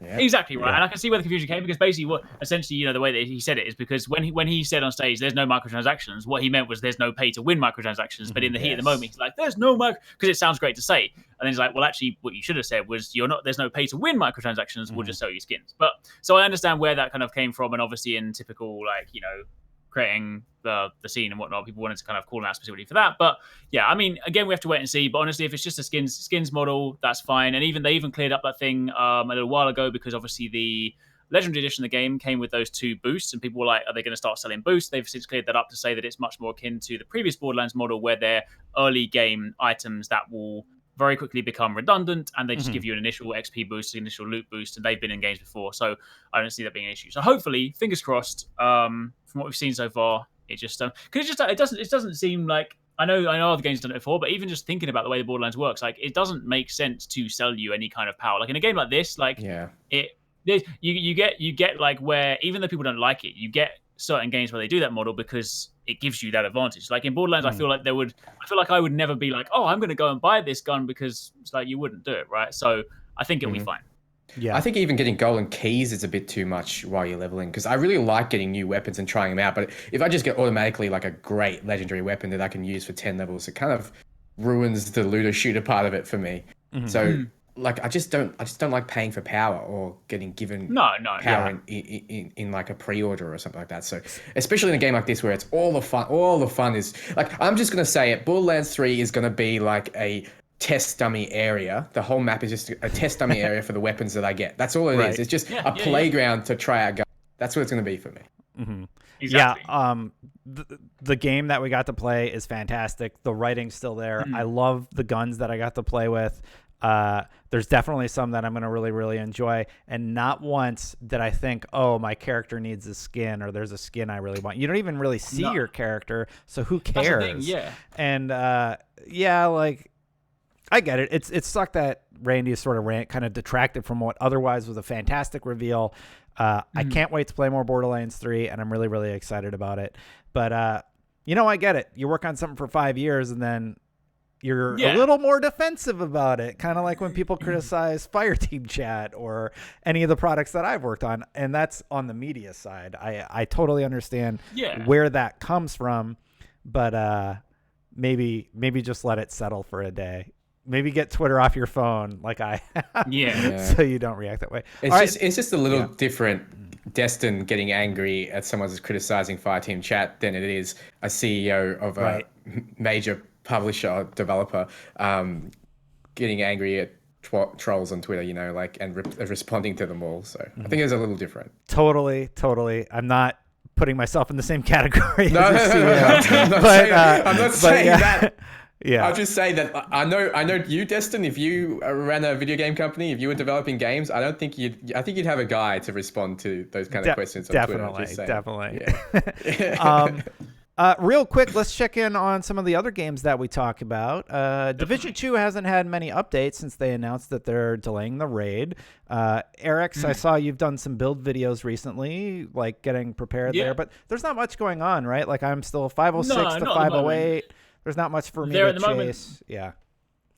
Exactly right, and I can see where the confusion came, because basically what essentially the way that he said it is because when he said on stage there's no microtransactions, what he meant was there's no pay to win microtransactions. But in the heat of the moment, he's like, there's no because it sounds great to say, and then he's like, well, actually what you should have said was there's no pay to win microtransactions, we'll just sell you skins. But so I understand where that kind of came from, and obviously in typical, like, creating the scene and whatnot, people wanted to kind of call out specifically for that. But yeah, I mean, again, we have to wait and see. But honestly, if it's just a skins model, that's fine. And they even cleared up that thing a little while ago, because obviously the Legendary Edition of the game came with those 2 boosts, and people were like, are they going to start selling boosts? They've since cleared that up to say that it's much more akin to the previous Borderlands model, where they're early game items that will very quickly become redundant, and they just give you an initial XP boost, an initial loot boost, and they've been in games before, so I don't see that being an issue. So hopefully, fingers crossed, from what we've seen so far, it just because it doesn't seem like, I know other games have done it before, but even just thinking about the way the Borderlands works, like, it doesn't make sense to sell you any kind of power. Like in a game like this, like you get like, where even though people don't like it, you get certain games where they do that model because it gives you that advantage. Like in Borderlands, I feel like I would never be like, oh, I'm going to go and buy this gun, because it's like, you wouldn't do it, right? So I think it'll be fine. Yeah, I think even getting golden keys is a bit too much while you're leveling, because I really like getting new weapons and trying them out. But if I just get automatically like a great legendary weapon that I can use for 10 levels, it kind of ruins the looter shooter part of it for me. So like, I just don't like paying for power or getting given power in like a pre-order or something like that. So especially in a game like this where it's all the fun is like, I'm just gonna say it, Borderlands 3 is gonna be like a test dummy area. The whole map is just a test dummy area for the weapons that I get. That's all it is. It's just a playground to try out guns. That's what it's gonna be for me. Exactly. Yeah, the game that we got to play is fantastic. The writing's still there. I love the guns that I got to play with. There's definitely some that I'm going to really, really enjoy. And not once did I think, oh, my character needs a skin, or there's a skin I really want. You don't even really see your character, so who cares? That's the thing, yeah. And like, I get it. It sucked that Randy's sort of kind of detracted from what otherwise was a fantastic reveal. I can't wait to play more Borderlands 3, and I'm really, really excited about it. But, I get it. You work on something for 5 years, and then you're a little more defensive about it. Kind of like when people criticize Fireteam Chat or any of the products that I've worked on. And that's on the media side. I totally understand where that comes from, but maybe just let it settle for a day. Maybe get Twitter off your phone like I have, so you don't react that way. It's just a little different, Destin getting angry at someone who's criticizing Fireteam Chat than it is a CEO of a major publisher or developer getting angry at trolls on Twitter, and responding to them all. So I think it's a little different. Totally. I'm not putting myself in the same category. No, I'm not saying that. Yeah, I'll just say that I know you, Destin. If you ran a video game company, if you were developing games, I think you'd have a guy to respond to those kind of questions on Twitter. Definitely. Yeah. Real quick, let's check in on some of the other games that we talk about. Division 2 hasn't had many updates since they announced that they're delaying the raid. Arekkz, I saw you've done some build videos recently, like getting prepared there, but there's not much going on, right? Like I'm still 506 to 508. There's not much for me to chase. Yeah.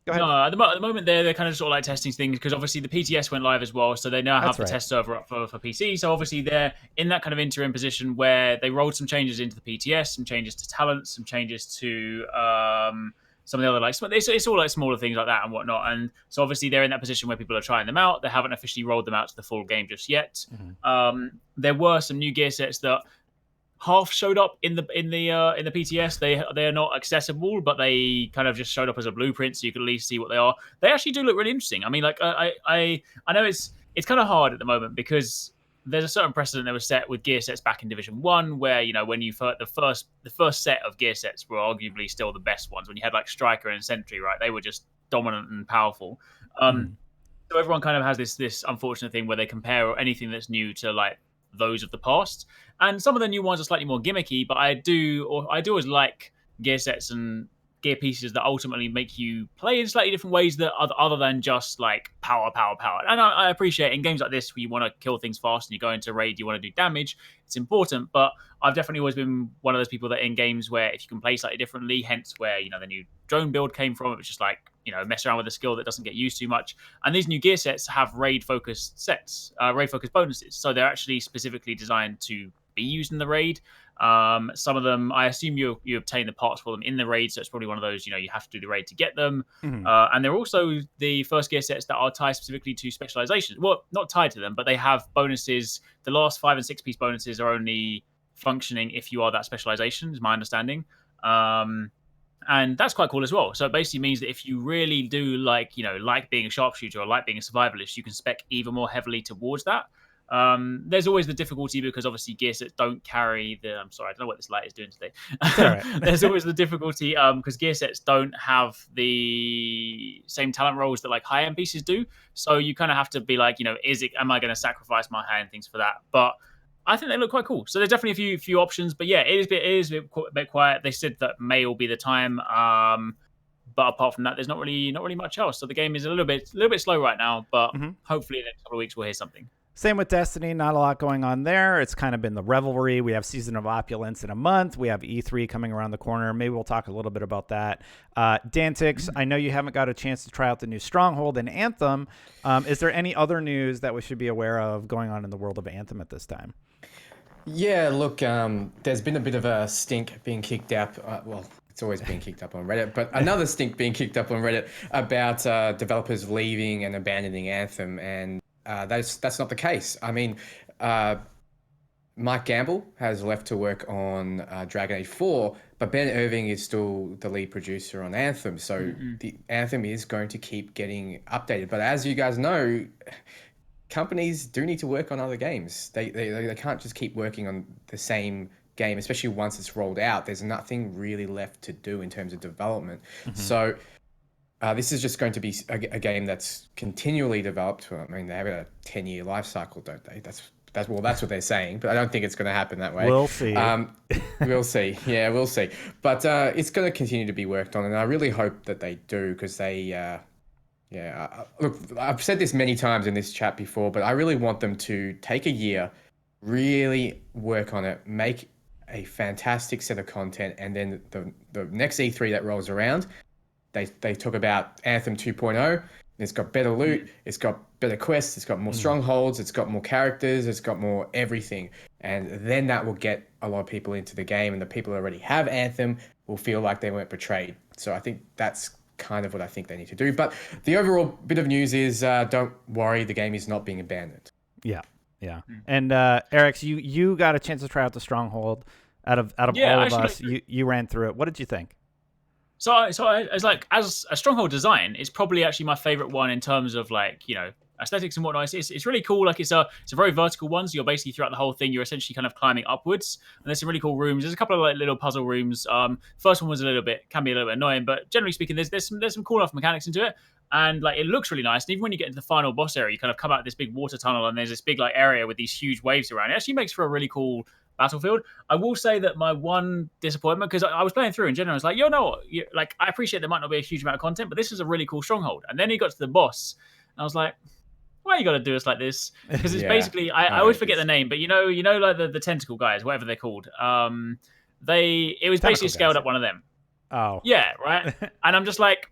Go ahead. No, at the moment they're kind of sort of like testing things because obviously the PTS went live as well, so they now have the test server up for PC. So obviously they're in that kind of interim position where they rolled some changes into the PTS, some changes to talent, some changes to some of the other like it's all like smaller things like that and whatnot. And so obviously they're in that position where people are trying them out. They haven't officially rolled them out to the full game just yet. There were some new gear sets that half showed up in the PTS. They are not accessible, but they kind of just showed up as a blueprint, so you can at least see what they are. They actually do look really interesting. I mean, like I know it's kind of hard at the moment because there's a certain precedent that was set with gear sets back in Division 1 where, you know, when you the first set of gear sets were arguably still the best ones when you had like Striker and Sentry, right? They were just dominant and powerful. So everyone kind of has this unfortunate thing where they compare anything that's new to like those of the past, and some of the new ones are slightly more gimmicky, but I do always like gear sets and gear pieces that ultimately make you play in slightly different ways that other than just like power. And I appreciate in games like this where you want to kill things fast and you go into raid, you want to do damage, it's important. But I've definitely always been one of those people that in games where if you can play slightly differently, hence where, you know, the new drone build came from. It was just like, you know, mess around with a skill that doesn't get used too much. And these new gear sets have raid focused bonuses, so they're actually specifically designed to be used in the raid. Some of them, I assume you obtain the parts for them in the raid, so it's probably one of those, you know, you have to do the raid to get them. And they're also the first gear sets that are tied specifically to specializations. Well, not tied to them, but they have bonuses. The last 5 and 6 piece bonuses are only functioning if you are that specialization, is my understanding. And that's quite cool as well. So it basically means that if you really do like being a sharpshooter or like being a survivalist, you can spec even more heavily towards that. There's always the difficulty because obviously gear sets don't carry the. I'm sorry, I don't know what this light is doing today. Right. There's always the difficulty because gear sets don't have the same talent rolls that like high end pieces do. So you kind of have to be like, you know, am I going to sacrifice my high end things for that? But I think they look quite cool. So there's definitely a few options. But yeah, it is a bit quiet. They said that May will be the time. But apart from that, there's not really much else. So the game is a little bit slow right now. But hopefully in the next couple of weeks we'll hear something. Same with Destiny, not a lot going on there. It's kind of been the revelry. We have Season of Opulence in a month. We have E3 coming around the corner. Maybe we'll talk a little bit about that. Dantics, I know you haven't got a chance to try out the new Stronghold and Anthem. Is there any other news that we should be aware of going on in the world of Anthem at this time? Yeah, look, there's been a bit of a stink being kicked up. It's always being kicked up on Reddit, but another stink being kicked up on Reddit about developers leaving and abandoning Anthem, and that's not the case. I mean, Mike Gamble has left to work on Dragon Age 4, but Ben Irving is still the lead producer on Anthem, so the Anthem is going to keep getting updated. But as you guys know, companies do need to work on other games. They can't just keep working on the same game, especially once it's rolled out. There's nothing really left to do in terms of development. So this is just going to be a game that's continually developed. I mean, they have a 10-year life cycle, don't they? That's what they're saying, but I don't think it's going to happen that way. We'll see. We'll see. Yeah, we'll see. But it's going to continue to be worked on, and I really hope that they do, because they... look, I've said this many times in this chat before, but I really want them to take a year, really work on it, make a fantastic set of content, and then the next E3 that rolls around, they talk about Anthem 2.0. It's got better loot, it's got better quests, it's got more strongholds, it's got more characters, it's got more everything. And then that will get a lot of people into the game, and the people who already have Anthem will feel like they weren't betrayed. So I think that's kind of what I think they need to do. But the overall bit of news is don't worry, the game is not being abandoned. Yeah. And Arekkz, you got a chance to try out the Stronghold. Out of all of us, you ran through it. What did you think? So as a Stronghold design, it's probably actually my favorite one in terms of like, you know, aesthetics and whatnot. It's really cool. Like it's a very vertical one. So you're basically throughout the whole thing, you're essentially kind of climbing upwards. And there's some really cool rooms. There's a couple of like little puzzle rooms. First one was can be a little bit annoying, but generally speaking, there's some cool enough mechanics into it. And like it looks really nice. And even when you get into the final boss area, you kind of come out this big water tunnel, and there's this big like area with these huge waves around. It actually makes for a really cool Battlefield. I will say that my one disappointment, because I was playing through in general, I was like, like I appreciate there might not be a huge amount of content, but this is a really cool stronghold. And then he got to the boss, and I was like, why you got to do us like this? Because it's basically I always forget the name, but you know like the tentacle guys, whatever they're called. It was basically scaled up one of them. Oh yeah, right. And I'm just like,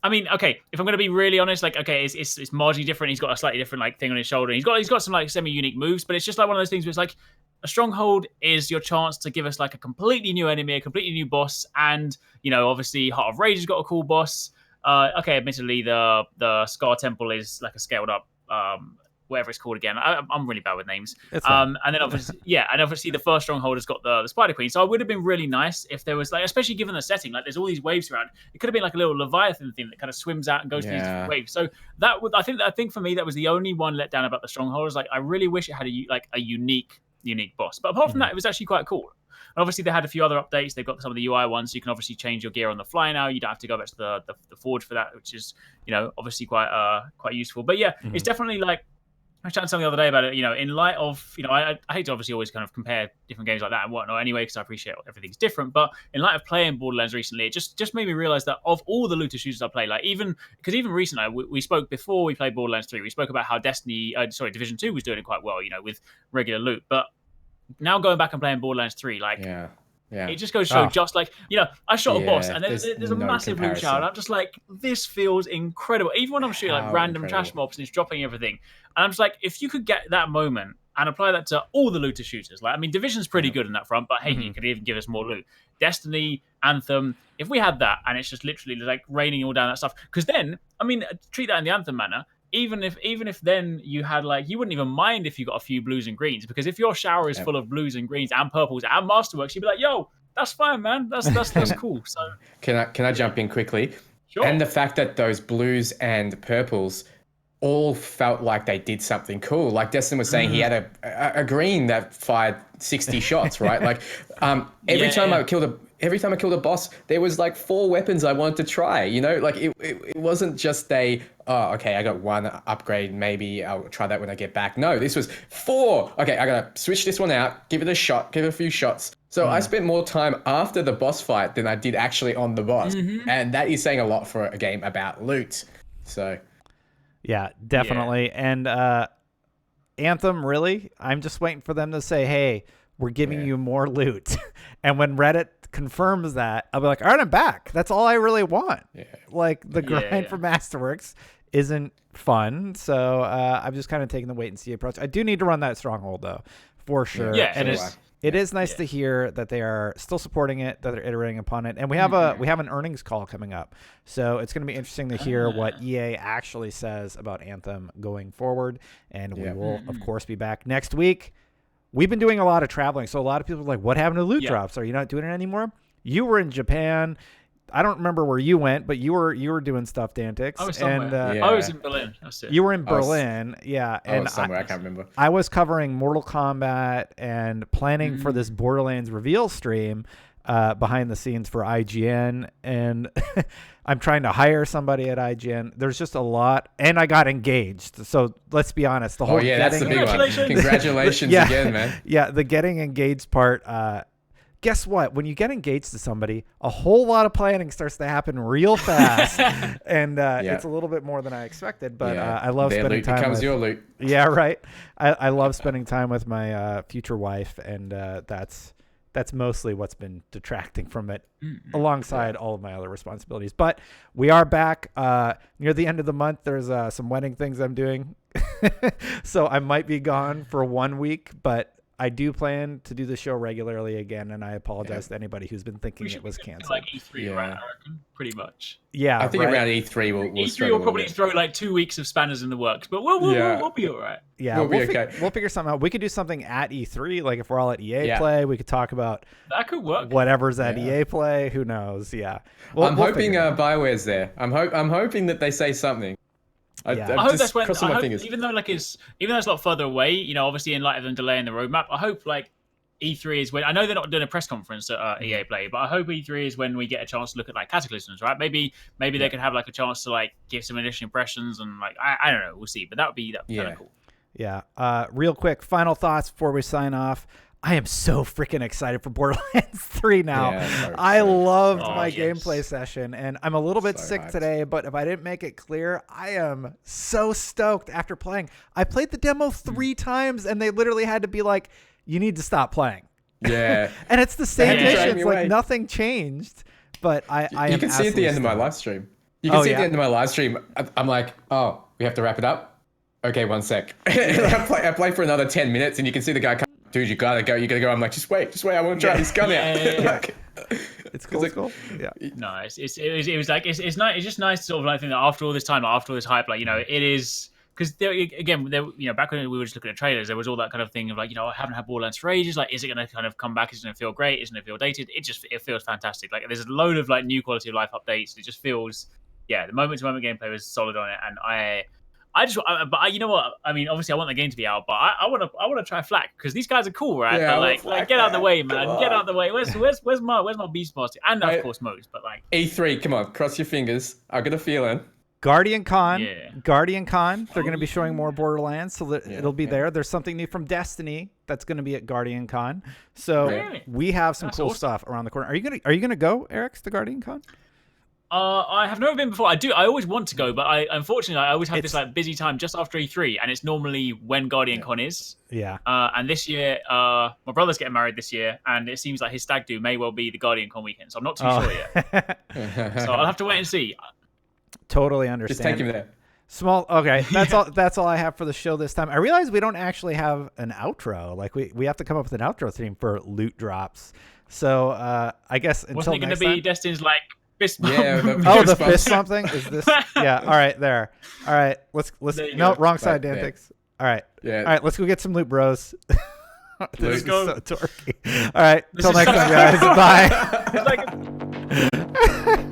I mean, okay, if I'm going to be really honest, like, okay, it's marginally different. He's got a slightly different like thing on his shoulder. He's got some like semi-unique moves, but it's just like one of those things where it's like a stronghold is your chance to give us like a completely new enemy, a completely new boss, and obviously Heart of Rage has got a cool boss. Okay, admittedly, the Scar Temple is like a scaled up, whatever it's called again. I'm really bad with names. And then obviously the first stronghold has got the Spider Queen. So it would have been really nice if there was like, especially given the setting, like there's all these waves around. It could have been like a little Leviathan thing that kind of swims out and goes through these different waves. So I think for me that was the only one let down about the stronghold. Is like I really wish it had a unique boss. But apart from that, it was actually quite cool. And obviously, they had a few other updates. They've got some of the UI ones, so you can obviously change your gear on the fly now. You don't have to go back to the forge for that, which is obviously quite useful. But yeah, it's definitely like I was chatting something the other day about it. In light of I hate to obviously always kind of compare different games like that and whatnot anyway, because I appreciate everything's different. But in light of playing Borderlands recently, it just made me realize that of all the looter shooters I play, like even recently we spoke before we played Borderlands 3, we spoke about how Division 2 was doing it quite well, with regular loot, but now going back and playing Borderlands 3, like it just goes to show just like, I shot a boss and there's a massive loot shower and I'm just like, this feels incredible. Even when I'm shooting like random trash mobs and it's dropping everything. And I'm just like, if you could get that moment and apply that to all the looter shooters, like, I mean, Division's pretty good in that front, but hey, you could even give us more loot. Destiny, Anthem, if we had that and it's just literally like raining all down that stuff, because then, I mean, treat that in the Anthem manner. Even if then you had like, you wouldn't even mind if you got a few blues and greens, because if your shower is full of blues and greens and purples and masterworks, you'd be like, yo, that's fine, man. That's cool. So can I jump in quickly? Sure. And the fact that those blues and purples all felt like they did something cool. Like Destin was saying, he had a green that fired 60 shots, right? Like every time I killed a boss, there was like 4 weapons I wanted to try, like it wasn't just I got one upgrade, maybe I'll try that when I get back. No, this was 4. Okay, I gotta switch this one out, give it a shot, give it a few shots. So I spent more time after the boss fight than I did actually on the boss. And that is saying a lot for a game about loot. So yeah, definitely. Yeah. And Anthem, really, I'm just waiting for them to say, hey, we're giving you more loot. And when Reddit confirms that, I'll be like, all right, I'm back. That's all I really want. Yeah. Like the grind for Masterworks isn't fun. So I'm just kind of taking the wait and see approach. I do need to run that stronghold though, for sure. Yeah, and it is nice to hear that they are still supporting it, that they're iterating upon it. And we have an earnings call coming up. So it's going to be interesting to hear what EA actually says about Anthem going forward. And we will, of course, be back next week. We've been doing a lot of traveling. So a lot of people are like, what happened to loot drops? Are you not doing it anymore? You were in Japan. I don't remember where you went, but you were doing stuff, Dantics. I was somewhere. I was in Berlin. That's it. You were in Berlin, yeah. And I was somewhere, I can't remember. I was covering Mortal Kombat and planning for this Borderlands reveal stream behind the scenes for IGN. And I'm trying to hire somebody at IGN. There's just a lot. And I got engaged. So let's be honest. The whole that's the big one. Congratulations again, man. Yeah, the getting engaged part. Guess what? When you get engaged to somebody, a whole lot of planning starts to happen real fast, and it's a little bit more than I expected. But I love spending time. Becomes your loot. Yeah, right. I love spending time with my future wife, and that's mostly what's been detracting from it, alongside all of my other responsibilities. But we are back near the end of the month. There's some wedding things I'm doing, so I might be gone for 1 week, but I do plan to do the show regularly again, and I apologize to anybody who's been thinking it was canceled. Like E3, right? I reckon, pretty much. Yeah, I think around E3 we'll E3 will probably throw like 2 weeks of spanners in the works, but we'll be all right. Yeah, we'll be okay. We'll figure something out. We could do something at E3, like if we're all at EA Play, we could talk about that could work. Whatever's at EA Play, who knows? Yeah, I'm hoping BioWare's there. I'm hoping that they say something. I hope that's when. Even though it's a lot further away, obviously in light of them delaying the roadmap, I hope like E3 is when. I know they're not doing a press conference at EA Play, but I hope E3 is when we get a chance to look at like Cataclysms, right? Maybe they could have like a chance to like give some initial impressions and like I don't know, we'll see. But that would be kind of cool. Yeah. Real quick, final thoughts before we sign off. I am so freaking excited for Borderlands 3 now. Yeah, I loved Oh, my yes. gameplay session, and I'm a little bit So sick hyped. today, but if I didn't make it clear, I am so stoked after playing. I played the demo 3 times, and they literally had to be like, you need to stop playing. Yeah. And it's the same They had to drag missions, me like away. nothing changed. But I am You can see at the absolutely end of my stoked. live stream. You can Oh, see at yeah? the end of my live stream, I'm like, oh, we have to wrap it up? Okay, 1 sec. I play for another 10 minutes and you can see the guy come, dude, you gotta go. I'm like, just wait, I want to try this gun out. Yeah. Like, It's cool. It's cool. Yeah. No, it was like it's nice. It's just nice to sort of like think that after all this time, after all this hype, like it is because back when we were just looking at trailers, there was all that kind of thing of like I haven't had Borderlands for ages. Like, is it going to kind of come back? Is it going to feel great? Isn't it feel dated? It feels fantastic. Like, there's a load of like new quality of life updates. It just feels the moment to moment gameplay was solid on it, and you know what? I mean, obviously, I want the game to be out, but I want to try Flak because these guys are cool, right? Yeah, But like, get out of the way, man. Come Get on. out of the way. Where's my Beast Master? And of course, Mose. But like, E3, come on, cross your fingers. I got a feeling. Guardian Con. Yeah. Guardian Con. They're going to be showing more Borderlands, so that it'll be yeah. there. There's something new from Destiny that's going to be at Guardian Con. So Really? we have some That's cool awesome. stuff around the corner. Are you gonna go, Arekkz, to Guardian Con? I have never been before. I always want to go, but unfortunately I always have this It's- like busy time just after E3, and it's normally when Guardian Con is. Yeah. And this year, my brother's getting married this year, and it seems like his stag do may well be the Guardian Con weekend. So I'm not too sure yet. So I'll have to wait and see. Totally Just understand. take him there. Small. Okay, that's all. That's all I have for the show this time. I realize we don't actually have an outro. Like we have to come up with an outro theme for loot drops. So I guess until Wasn't it going to next be time. Destin's like fist bump? Yeah, the- Oh, the Fist bump. fist something is this? Yeah. All right, there. All right, let's. There you No, go. wrong side, Right there. Dantics. All right. Yeah. All right, let's go get some loot, bros. This Let's is go. so dorky. All right, This till is next so time, guys. Bye. It's like